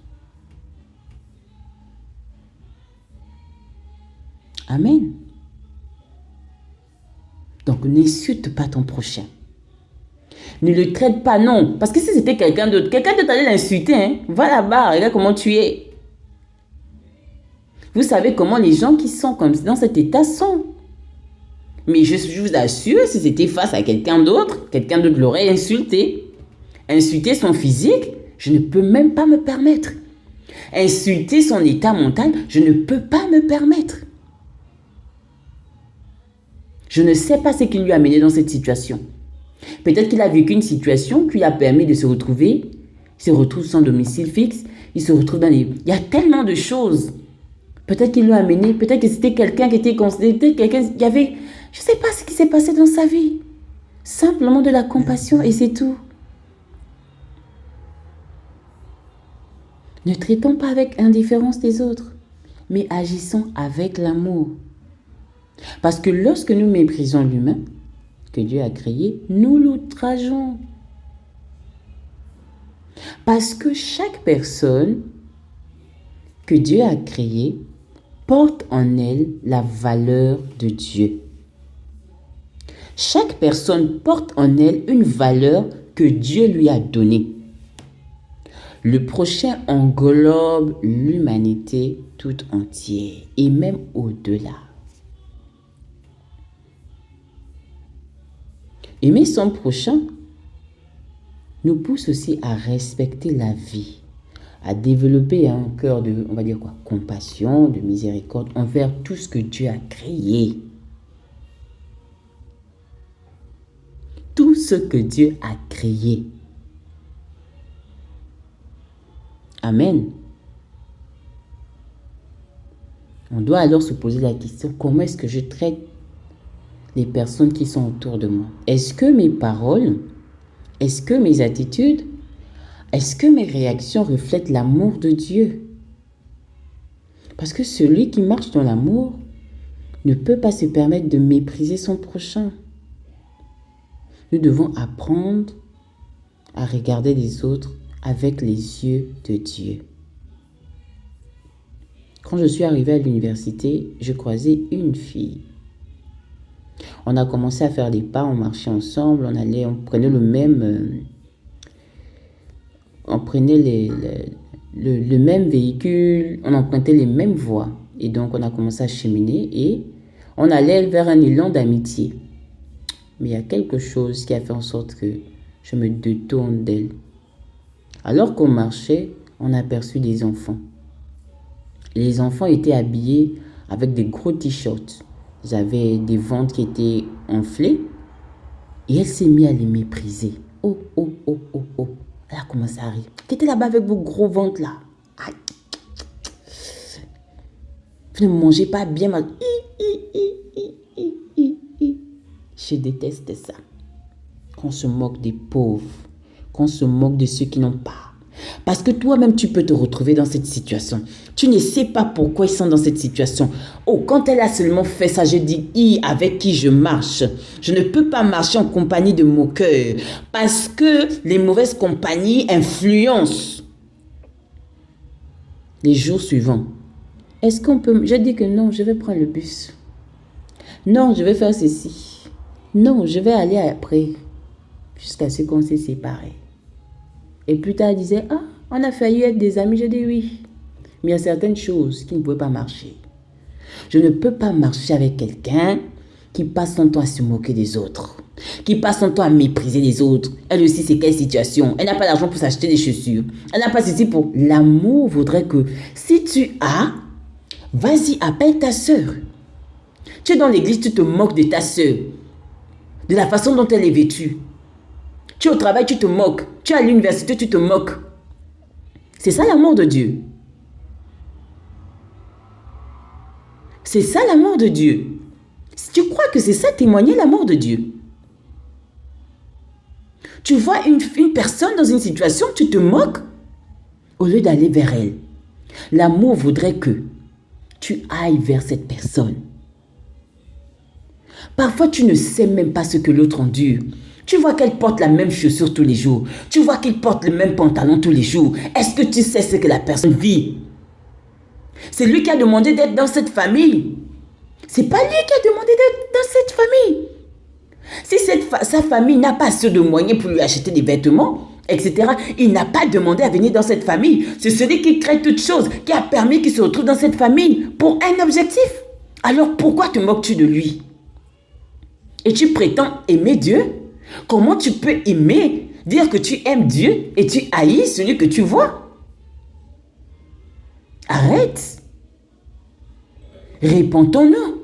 Amen. Donc, n'insulte pas ton prochain. Ne le traite pas, non. Parce que si c'était quelqu'un d'autre allait l'insulter. Hein? Va là-bas, regarde comment tu es. Vous savez comment les gens qui sont comme dans cet état sont. Mais je vous assure, si c'était face à quelqu'un d'autre l'aurait insulté. Insulter son physique, je ne peux même pas me permettre. Insulter son état mental, je ne peux pas me permettre. Je ne sais pas ce qui lui a mené dans cette situation. Peut-être qu'il a vécu une situation qui lui a permis de se retrouver. Il se retrouve sans domicile fixe. Il se retrouve dans les... Il y a tellement de choses. Peut-être qu'il l'a amené. Peut-être que c'était quelqu'un qui était considéré. Quelqu'un qui avait... Je ne sais pas ce qui s'est passé dans sa vie. Simplement de la compassion et c'est tout. Ne traitons pas avec indifférence les autres, mais agissons avec l'amour. Parce que lorsque nous méprisons l'humain que Dieu a créé, nous l'outrageons. Parce que chaque personne que Dieu a créée porte en elle la valeur de Dieu. Chaque personne porte en elle une valeur que Dieu lui a donnée. Le prochain englobe l'humanité toute entière et même au-delà. Aimer son prochain nous pousse aussi à respecter la vie, à développer un cœur de, on va dire quoi, compassion, de miséricorde envers tout ce que Dieu a créé. Tout ce que Dieu a créé. Amen. On doit alors se poser la question, comment est-ce que je traite les personnes qui sont autour de moi? Est-ce que mes paroles, est-ce que mes attitudes, est-ce que mes réactions reflètent l'amour de Dieu? Parce que celui qui marche dans l'amour ne peut pas se permettre de mépriser son prochain. Nous devons apprendre à regarder les autres avec les yeux de Dieu. Quand je suis arrivée à l'université, je croisais une fille. On a commencé à faire des pas, on marchait ensemble, on prenait le même... on prenait le même véhicule, on empruntait les mêmes voies. Et donc, on a commencé à cheminer et on allait vers un élan d'amitié. Mais il y a quelque chose qui a fait en sorte que je me détourne d'elle. Alors qu'on marchait, on a aperçu des enfants. Les enfants étaient habillés avec des gros t-shirts. Ils avaient des ventres qui étaient enflés. Et elle s'est mise à les mépriser. Oh, oh, oh, oh, oh. Elle a commencé à rire. Qui était là-bas avec vos gros ventres là? Aïe. Vous ne mangez pas bien mal. Je déteste ça. Qu'on se moque des pauvres. Qu'on se moque de ceux qui n'ont pas. Parce que toi-même, tu peux te retrouver dans cette situation. Tu ne sais pas pourquoi ils sont dans cette situation. Oh, quand elle a seulement fait ça, je dis, avec qui je marche. Je ne peux pas marcher en compagnie de moqueurs. Parce que les mauvaises compagnies influencent. Les jours suivants. Est-ce qu'on peut... Je dis que non, je vais prendre le bus. Non, je vais faire ceci. Non, je vais aller après. Jusqu'à ce qu'on s'est séparés. Et plus tard, elle disait, ah, on a failli être des amis. Je dis oui. Mais il y a certaines choses qui ne pouvaient pas marcher. Je ne peux pas marcher avec quelqu'un qui passe son temps à se moquer des autres. Qui passe son temps à mépriser les autres. Elle aussi, c'est quelle situation? Elle n'a pas d'argent pour s'acheter des chaussures. Elle n'a pas ceci pour... L'amour voudrait que si tu as, vas-y, appelle ta sœur. Tu es dans l'église, tu te moques de ta sœur. De la façon dont elle est vêtue. Tu es au travail, tu te moques. Tu es à l'université, tu te moques. C'est ça l'amour de Dieu. C'est ça l'amour de Dieu. Si tu crois que c'est ça, témoigner l'amour de Dieu. Tu vois une personne dans une situation, tu te moques au lieu d'aller vers elle. L'amour voudrait que tu ailles vers cette personne. Parfois, tu ne sais même pas ce que l'autre endure. Tu vois qu'elle porte la même chaussure tous les jours. Tu vois qu'il porte le même pantalon tous les jours. Est-ce que tu sais ce que la personne vit? C'est lui qui a demandé d'être dans cette famille. C'est pas lui qui a demandé d'être dans cette famille. Si sa famille n'a pas assez de moyens pour lui acheter des vêtements, etc., il n'a pas demandé à venir dans cette famille. C'est celui qui crée toutes choses, qui a permis qu'il se retrouve dans cette famille pour un objectif. Alors pourquoi te moques-tu de lui? Et tu prétends aimer Dieu? Comment tu peux aimer, dire que tu aimes Dieu et tu haïs celui que tu vois? Arrête. Répondons-nous.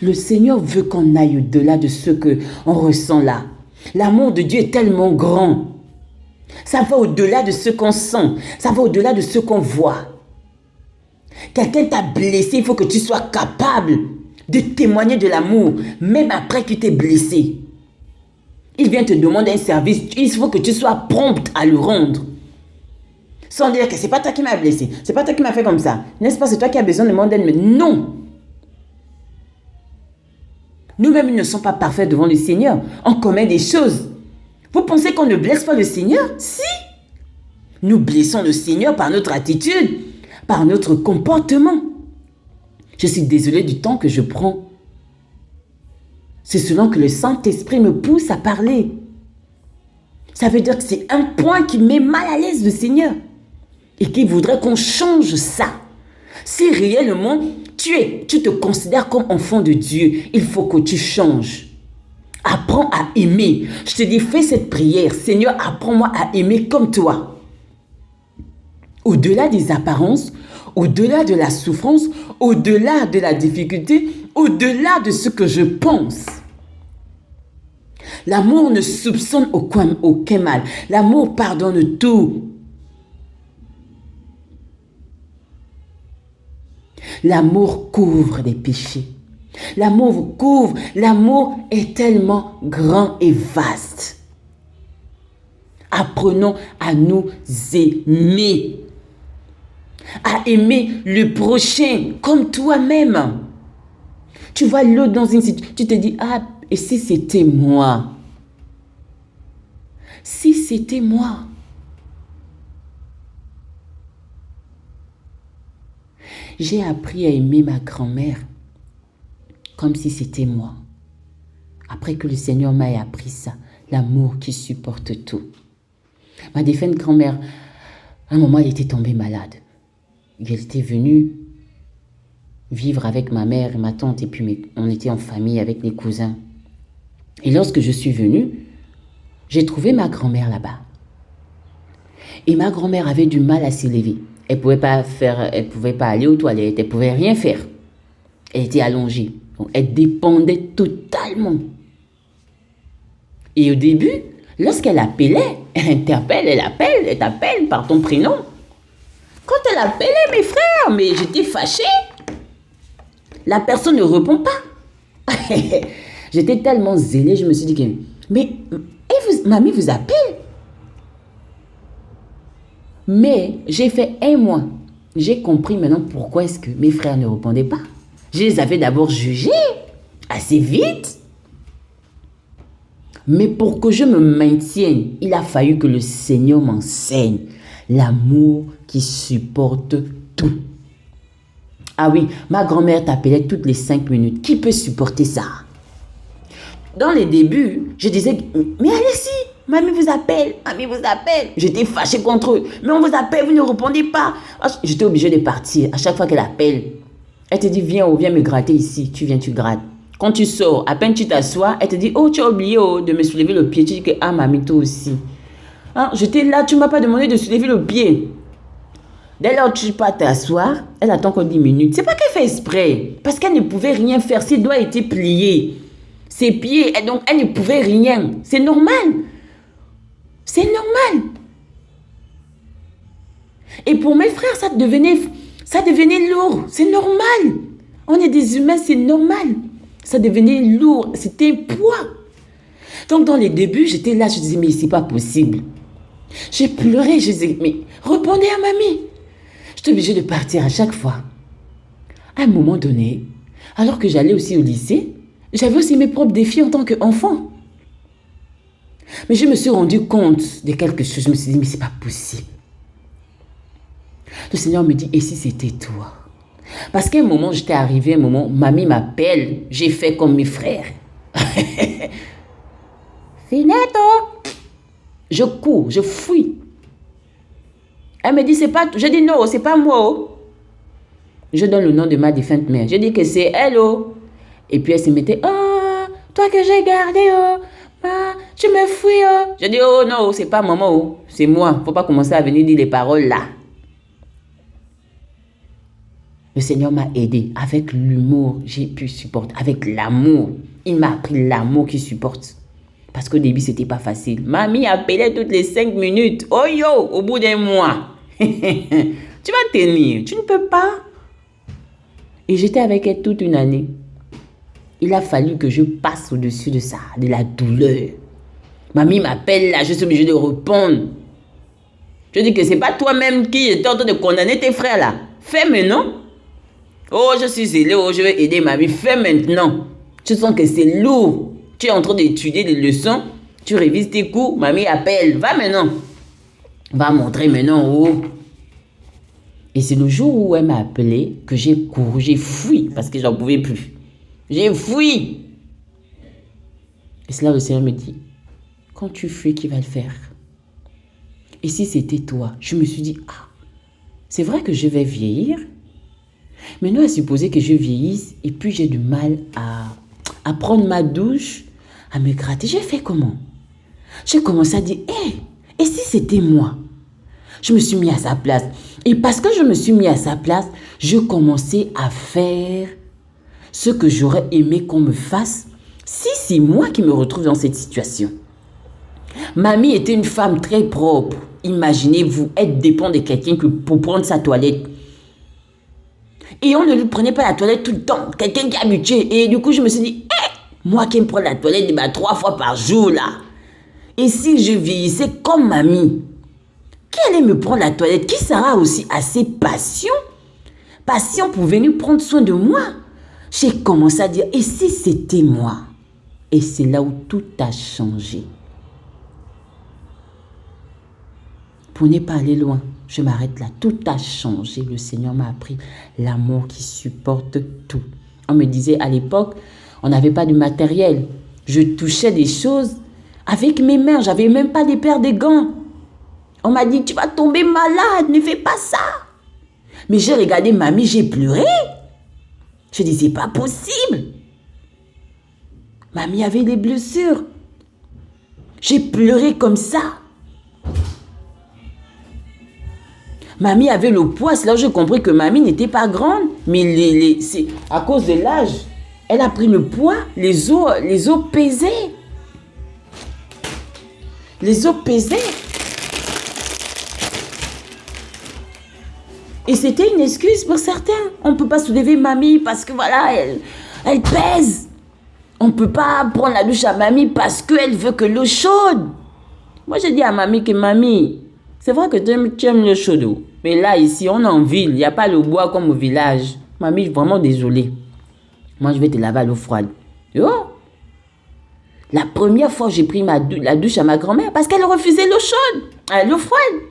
Le Seigneur veut qu'on aille au-delà de ce qu'on ressent là. L'amour de Dieu est tellement grand. Ça va au-delà de ce qu'on sent. Ça va au-delà de ce qu'on voit. Quelqu'un t'a blessé, il faut que tu sois capable de témoigner de l'amour, même après qu'il t'ait blessé. Il vient te demander un service, il faut que tu sois prompte à le rendre. Sans dire que c'est pas toi qui m'as blessé, c'est pas toi qui m'as fait comme ça. N'est-ce pas, c'est toi qui as besoin de mon aide? Mais non! Nous-mêmes, nous ne sommes pas parfaits devant le Seigneur. On commet des choses. Vous pensez qu'on ne blesse pas le Seigneur? Si! Nous blessons le Seigneur par notre attitude, par notre comportement. Je suis désolée du temps que je prends. C'est selon que le Saint-Esprit me pousse à parler. Ça veut dire que c'est un point qui met mal à l'aise le Seigneur et qui voudrait qu'on change ça. Si réellement tu te considères comme enfant de Dieu, il faut que tu changes. Apprends à aimer. Je te dis, fais cette prière. Seigneur, apprends-moi à aimer comme toi. Au-delà des apparences, au-delà de la souffrance, au-delà de la difficulté, au-delà de ce que je pense. L'amour ne soupçonne aucun mal. L'amour pardonne tout. L'amour couvre les péchés. L'amour vous couvre. L'amour est tellement grand et vaste. Apprenons à nous aimer. À aimer le prochain comme toi-même. Tu vois l'autre dans une situation, tu te dis, ah, et si c'était moi? Si c'était moi? J'ai appris à aimer ma grand-mère comme si c'était moi. Après que le Seigneur m'ait appris ça, l'amour qui supporte tout. Ma défunte grand-mère, à un moment, elle était tombée malade. Elle était venue vivre avec ma mère et ma tante, et puis on était en famille avec mes cousins. Et lorsque je suis venue, j'ai trouvé ma grand-mère là-bas. Et ma grand-mère avait du mal à s'élever. Elle pouvait pas aller aux toilettes, elle pouvait rien faire. Elle était allongée. Donc, elle dépendait totalement. Et au début, lorsqu'elle appelait, elle t'appelle par ton prénom. Quand elle appelait mes frères, mais j'étais fâchée. La personne ne répond pas. J'étais tellement zélée, je me suis dit, mais mamie vous appelle. Mais j'ai fait 1 mois. J'ai compris maintenant pourquoi est-ce que mes frères ne répondaient pas. Je les avais d'abord jugés assez vite. Mais pour que je me maintienne, il a fallu que le Seigneur m'enseigne l'amour qui supporte tout. Ah oui, ma grand-mère t'appelait toutes les 5 minutes. Qui peut supporter ça? Dans les débuts, je disais, mais allez-y, mamie vous appelle. J'étais fâchée contre eux. Mais on vous appelle, vous ne répondez pas. J'étais obligée de partir. À chaque fois qu'elle appelle, elle te dit, viens me gratter ici. Tu viens, tu grattes. Quand tu sors, à peine tu t'assois, elle te dit, oh, tu as oublié de me soulever le pied. Tu dis que, ah, mamie, toi aussi. J'étais là, tu ne m'as pas demandé de soulever le pied. Dès lors que tu peux t'asseoir, elle attend encore 10 minutes. C'est pas qu'elle fait exprès. Parce qu'elle ne pouvait rien faire. Ses doigts étaient pliés. Ses pieds, donc elle ne pouvait rien. C'est normal. C'est normal. Et pour mes frères, ça devenait lourd. C'est normal. On est des humains, c'est normal. Ça devenait lourd. C'était un poids. Donc, dans les débuts, j'étais là, je disais, mais c'est pas possible. J'ai pleuré, je disais, mais répondez à mamie. J'étais obligée de partir à chaque fois. À un moment donné, alors que j'allais aussi au lycée, j'avais aussi mes propres défis en tant qu'enfant. Mais je me suis rendu compte de quelque chose. Je me suis dit, mais c'est pas possible. Le Seigneur me dit, et si c'était toi? Parce qu'à un moment, j'étais arrivé, un moment, mamie m'appelle, j'ai fait comme mes frères. Finetto! Je cours, je fuis. Elle me dit, c'est pas... Je dis, non, c'est pas moi. Oh. Je donne le nom de ma défunte mère. Je dis que c'est elle. Oh. Et puis elle se mettait, oh, toi que j'ai gardé, oh, ah, tu me fuis. Oh. Je dis, oh non, c'est pas maman, oh. C'est moi. Faut pas commencer à venir dire les paroles là. Le Seigneur m'a aidé. Avec l'humour, j'ai pu supporter. Avec l'amour. Il m'a appris l'amour qui supporte. Parce qu'au début, c'était pas facile. Mamie appelait toutes les 5 minutes. Oh yo, au bout d'un mois. Tu vas tenir. Tu ne peux pas. Et j'étais avec elle toute une année. Il a fallu que je passe au-dessus de ça, de la douleur. Mamie m'appelle là, je suis obligée de répondre. Je dis que c'est pas toi-même qui est en train de condamner tes frères là. Fais maintenant. Oh, je suis zélé, oh, je vais aider mamie. Fais maintenant. Tu sens que c'est lourd. Tu es en train d'étudier des leçons. Tu révises tes cours. Mamie appelle. Va maintenant. Va montrer maintenant. Oh. Et c'est le jour où elle m'a appelé que j'ai couru. J'ai fui parce que j'en pouvais plus. J'ai fui. Et c'est là le Seigneur me dit, quand tu fuis, qui va le faire? Et si c'était toi? Je me suis dit, ah, c'est vrai que je vais vieillir. Maintenant, à supposer que je vieillisse et puis j'ai du mal à prendre ma douche, à me gratter. J'ai fait comment? J'ai commencé à dire, hé, et si c'était moi? Je me suis mis à sa place. Et parce que je me suis mis à sa place, je commençais à faire ce que j'aurais aimé qu'on me fasse si c'est moi qui me retrouve dans cette situation. Mamie était une femme très propre. Imaginez-vous, elle dépend de quelqu'un pour prendre sa toilette. Et on ne lui prenait pas la toilette tout le temps. Quelqu'un qui est habitué. Et du coup, je me suis dit, moi qui me prends la toilette 3 fois par jour là. Et si je vieillissais comme mamie, qui allait me prendre la toilette? Qui sera aussi assez patient pour venir prendre soin de moi? J'ai commencé à dire, et si c'était moi? Et c'est là où tout a changé. Pour ne pas aller loin, je m'arrête là. Tout a changé. Le Seigneur m'a appris l'amour qui supporte tout. On me disait à l'époque, on n'avait pas de matériel. Je touchais des choses avec mes mains. Je n'avais même pas des paires de gants. On m'a dit, tu vas tomber malade, ne fais pas ça. Mais j'ai regardé mamie, j'ai pleuré. Je disais, c'est pas possible. Mamie avait des blessures. J'ai pleuré comme ça. Mamie avait le poids, c'est là où j'ai compris que mamie n'était pas grande. Mais c'est à cause de l'âge. Elle a pris le poids, les os pesaient. Les os pesaient. Et c'était une excuse pour certains. On ne peut pas soulever mamie parce que voilà, elle pèse. On ne peut pas prendre la douche à mamie parce qu'elle veut que l'eau chaude. Moi, j'ai dit à mamie que mamie, c'est vrai que tu aimes l'eau chaude. Mais là, ici, on est en ville. Il n'y a pas le bois comme au village. Mamie, je suis vraiment désolée. Moi, je vais te laver à l'eau froide. Oh! La première fois, j'ai pris la douche à ma grand-mère parce qu'elle refusait l'eau chaude, l'eau froide.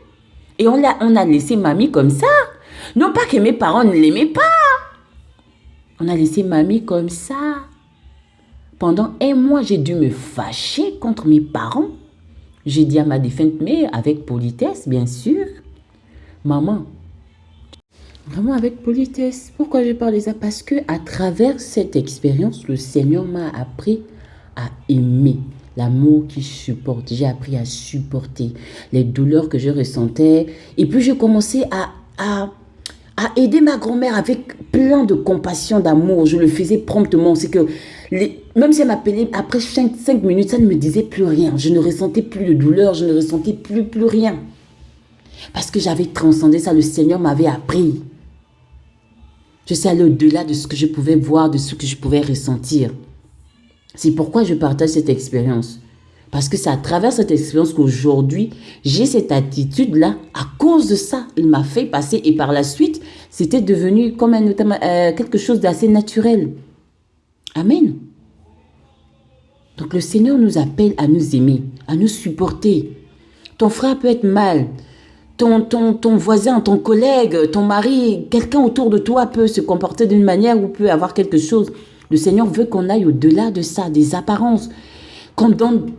Et on a laissé mamie comme ça. Non pas que mes parents ne l'aimaient pas. On a laissé mamie comme ça. Pendant 1 mois, j'ai dû me fâcher contre mes parents. J'ai dit à ma défunte mère, avec politesse, bien sûr, maman, vraiment avec politesse. Pourquoi je parle de ça? Parce que à travers cette expérience, le Seigneur m'a appris à aimer. L'amour qui supporte. J'ai appris à supporter les douleurs que je ressentais. Et puis, j'ai commencé à à aider ma grand-mère avec plein de compassion, d'amour. Je le faisais promptement. C'est que même si elle m'appelait, après 5 minutes, ça ne me disait plus rien. Je ne ressentais plus de douleur, je ne ressentais plus rien. Parce que j'avais transcendé ça, le Seigneur m'avait appris. Je suis allée au-delà de ce que je pouvais voir, de ce que je pouvais ressentir. C'est pourquoi je partage cette expérience. Parce que c'est à travers cette expérience qu'aujourd'hui, j'ai cette attitude-là. À cause de ça, il m'a fait passer. Et par la suite, c'était devenu comme quelque chose d'assez naturel. Amen. Donc le Seigneur nous appelle à nous aimer, à nous supporter. Ton frère peut être mal. Ton voisin, ton collègue, ton mari, quelqu'un autour de toi peut se comporter d'une manière ou peut avoir quelque chose. Le Seigneur veut qu'on aille au-delà de ça, des apparences. Qu'on donne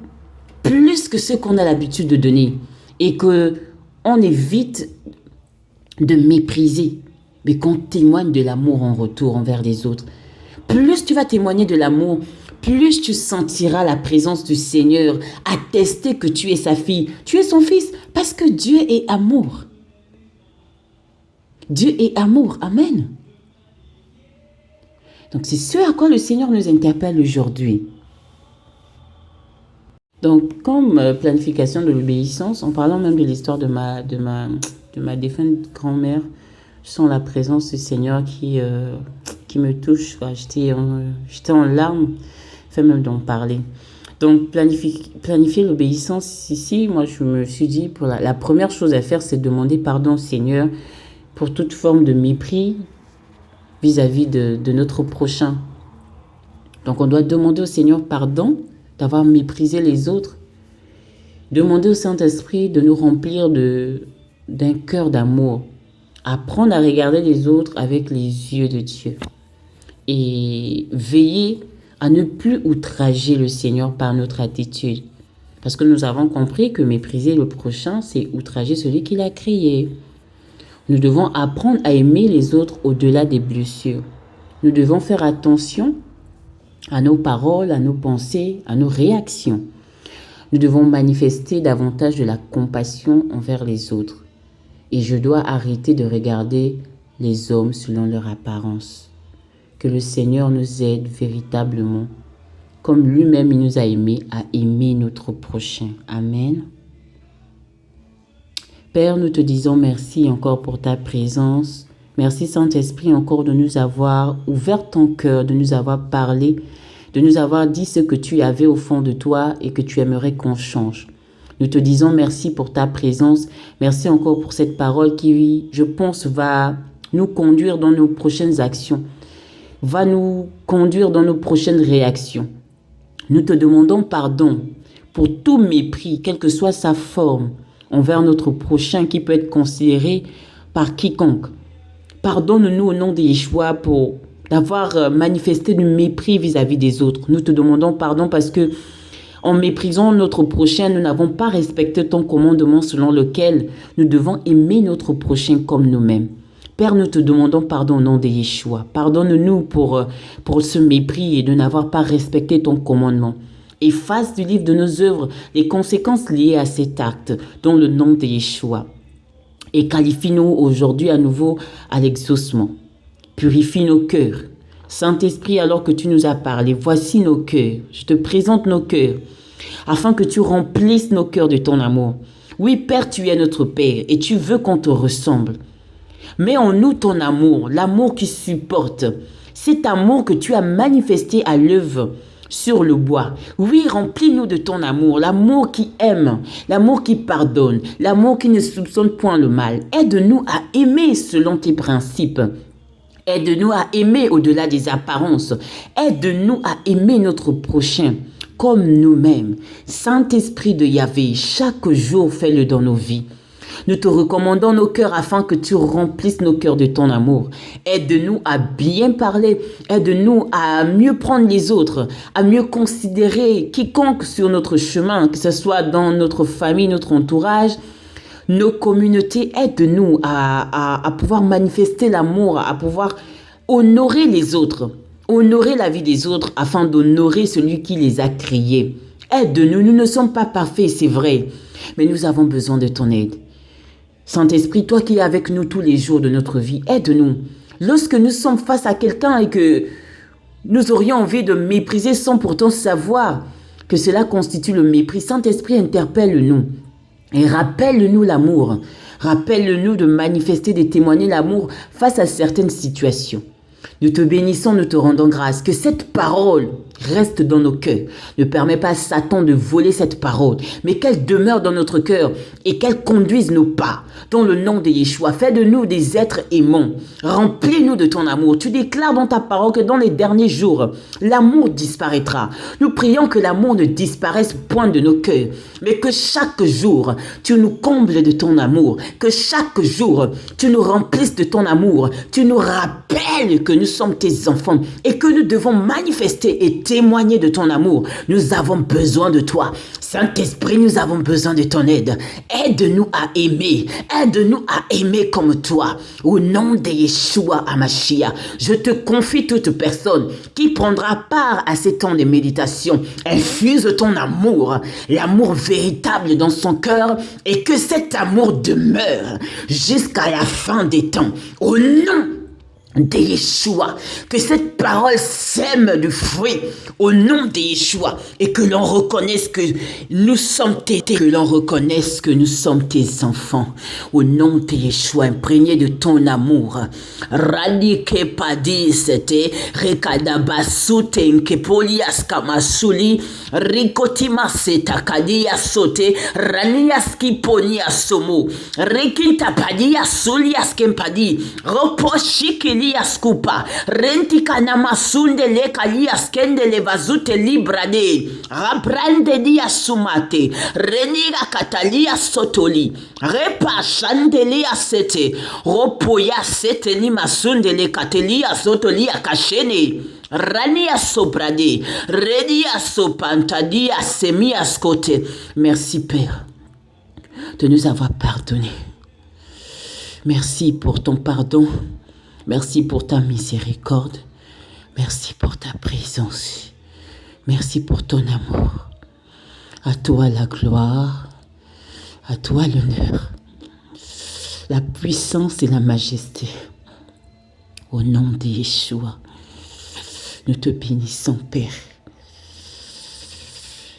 plus que ce qu'on a l'habitude de donner. Et qu'on évite de mépriser. Mais qu'on témoigne de l'amour en retour envers les autres. Plus tu vas témoigner de l'amour, plus tu sentiras la présence du Seigneur, attester que tu es sa fille, tu es son fils, parce que Dieu est amour. Dieu est amour, amen. Donc c'est ce à quoi le Seigneur nous interpelle aujourd'hui. Donc comme planification de l'obéissance, en parlant même de l'histoire de ma défunte grand-mère, je sens la présence du Seigneur qui me touche. J'étais en larmes, fait même d'en parler. Donc, planifier l'obéissance ici, moi, je me suis dit, pour la première chose à faire, c'est demander pardon au Seigneur pour toute forme de mépris vis-à-vis de notre prochain. Donc, on doit demander au Seigneur pardon d'avoir méprisé les autres. Demander au Saint-Esprit de nous remplir d'un cœur d'amour. Apprendre à regarder les autres avec les yeux de Dieu. Et veiller à ne plus outrager le Seigneur par notre attitude. Parce que nous avons compris que mépriser le prochain, c'est outrager celui qui l'a créé. Nous devons apprendre à aimer les autres au-delà des blessures. Nous devons faire attention à nos paroles, à nos pensées, à nos réactions. Nous devons manifester davantage de la compassion envers les autres. Et je dois arrêter de regarder les hommes selon leur apparence. Que le Seigneur nous aide véritablement, comme lui-même il nous a aimés, à aimer notre prochain. Amen. Père, nous te disons merci encore pour ta présence. Merci Saint-Esprit encore de nous avoir ouvert ton cœur, de nous avoir parlé, de nous avoir dit ce que tu avais au fond de toi et que tu aimerais qu'on change. Nous te disons merci pour ta présence. Merci encore pour cette parole qui, je pense, va nous conduire dans nos prochaines actions, va nous conduire dans nos prochaines réactions. Nous te demandons pardon pour tout mépris, quelle que soit sa forme, envers notre prochain qui peut être considéré par quiconque. Pardonne-nous au nom de Yeshua pour d'avoir manifesté du mépris vis-à-vis des autres. Nous te demandons pardon parce que en méprisant notre prochain, nous n'avons pas respecté ton commandement selon lequel nous devons aimer notre prochain comme nous-mêmes. Père, nous te demandons pardon au nom de Yeshua. Pardonne-nous pour ce mépris et de n'avoir pas respecté ton commandement. Efface du livre de nos œuvres les conséquences liées à cet acte dans le nom de Yeshua. Et qualifie-nous aujourd'hui à nouveau à l'exaucement. Purifie nos cœurs. Saint-Esprit, alors que tu nous as parlé, voici nos cœurs. Je te présente nos cœurs, afin que tu remplisses nos cœurs de ton amour. Oui, Père, tu es notre Père et tu veux qu'on te ressemble. Mets en nous ton amour, l'amour qui supporte. Cet amour que tu as manifesté à l'œuvre sur le bois. Oui, remplis-nous de ton amour, l'amour qui aime, l'amour qui pardonne, l'amour qui ne soupçonne point le mal. Aide-nous à aimer selon tes principes. Aide-nous à aimer au-delà des apparences. Aide-nous à aimer notre prochain comme nous-mêmes. Saint-Esprit de Yahvé, chaque jour, fais-le dans nos vies. Nous te recommandons nos cœurs afin que tu remplisses nos cœurs de ton amour. Aide-nous à bien parler. Aide-nous à mieux prendre les autres, à mieux considérer quiconque sur notre chemin, que ce soit dans notre famille, notre entourage, nos communautés. Aide-nous à pouvoir manifester l'amour, à pouvoir honorer les autres, honorer la vie des autres afin d'honorer celui qui les a créés. Aide-nous, nous ne sommes pas parfaits, c'est vrai, mais nous avons besoin de ton aide. Saint-Esprit, toi qui es avec nous tous les jours de notre vie, aide-nous. Lorsque nous sommes face à quelqu'un et que nous aurions envie de mépriser sans pourtant savoir que cela constitue le mépris, Saint-Esprit, interpelle-nous et rappelle-nous l'amour. Rappelle-nous de manifester, de témoigner l'amour face à certaines situations. Nous te bénissons, nous te rendons grâce. Que cette parole reste dans nos cœurs. Ne permets pas à Satan de voler cette parole, mais qu'elle demeure dans notre cœur et qu'elle conduise nos pas. Dans le nom de Yeshua, fais de nous des êtres aimants. Remplis-nous de ton amour. Tu déclares dans ta parole que dans les derniers jours, l'amour disparaîtra. Nous prions que l'amour ne disparaisse point de nos cœurs, mais que chaque jour, tu nous combles de ton amour. Que chaque jour, tu nous remplisses de ton amour. Tu nous rappelles que nous sommes tes enfants et que nous devons manifester et témoigner de ton amour. Nous avons besoin de toi. Saint-Esprit, nous avons besoin de ton aide. Aide-nous à aimer. Aide-nous à aimer comme toi. Au nom de Yeshua HaMashiach, je te confie toute personne qui prendra part à ces temps de méditation. Infuse ton amour, l'amour véritable dans son cœur et que cet amour demeure jusqu'à la fin des temps. Au nom de Yeshua, que cette parole sème du fruit au nom de Yeshua et que l'on reconnaisse que nous sommes que l'on reconnaisse que nous sommes tes enfants au nom de Yeshua, imprégnés de ton amour. Radike padi sete rekadaba sute polias kamasuli rikotima seta kadia sote ranias kiponia somo rekinta padia sulias kempadi roposhikili Skupa renti kana masunde le kalias kende le vazute librade rabrande dia sumate reniga katalia sotoli repa chandelia sete ropoya sete ni masunde le katelia sotolia kashene rania sobrade redia sopantadia semia skote. Merci Père de nous avoir pardonné. Merci pour ton pardon. Merci pour ta miséricorde. Merci pour ta présence. Merci pour ton amour. À toi la gloire. À toi l'honneur. La puissance et la majesté. Au nom de Yeshua, nous te bénissons, Père.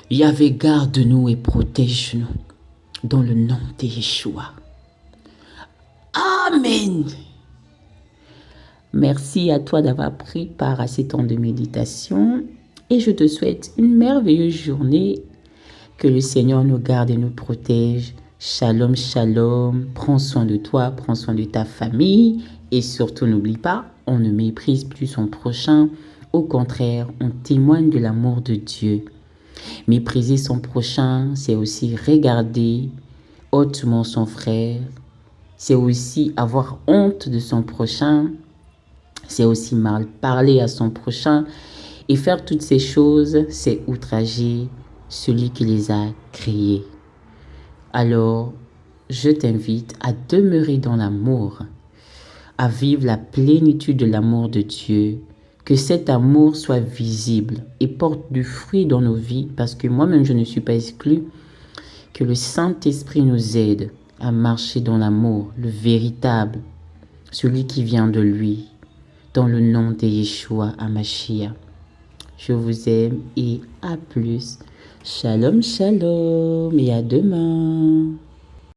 Yahvé, garde-nous et protège-nous. Dans le nom de Yeshua. Amen. Merci à toi d'avoir pris part à ces temps de méditation et je te souhaite une merveilleuse journée. Que le Seigneur nous garde et nous protège. Shalom, shalom. Prends soin de toi, prends soin de ta famille et surtout n'oublie pas, on ne méprise plus son prochain. Au contraire, on témoigne de l'amour de Dieu. Mépriser son prochain, c'est aussi regarder hautement son frère. C'est aussi avoir honte de son prochain. C'est aussi mal parler à son prochain. Et faire toutes ces choses, c'est outrager celui qui les a créés. Alors, je t'invite à demeurer dans l'amour, à vivre la plénitude de l'amour de Dieu. Que cet amour soit visible et porte du fruit dans nos vies, parce que moi-même, je ne suis pas exclue. Que le Saint-Esprit nous aide à marcher dans l'amour, le véritable, celui qui vient de lui. Dans le nom de Yeshua HaMashiach. Je vous aime et à plus. Shalom, shalom et à demain.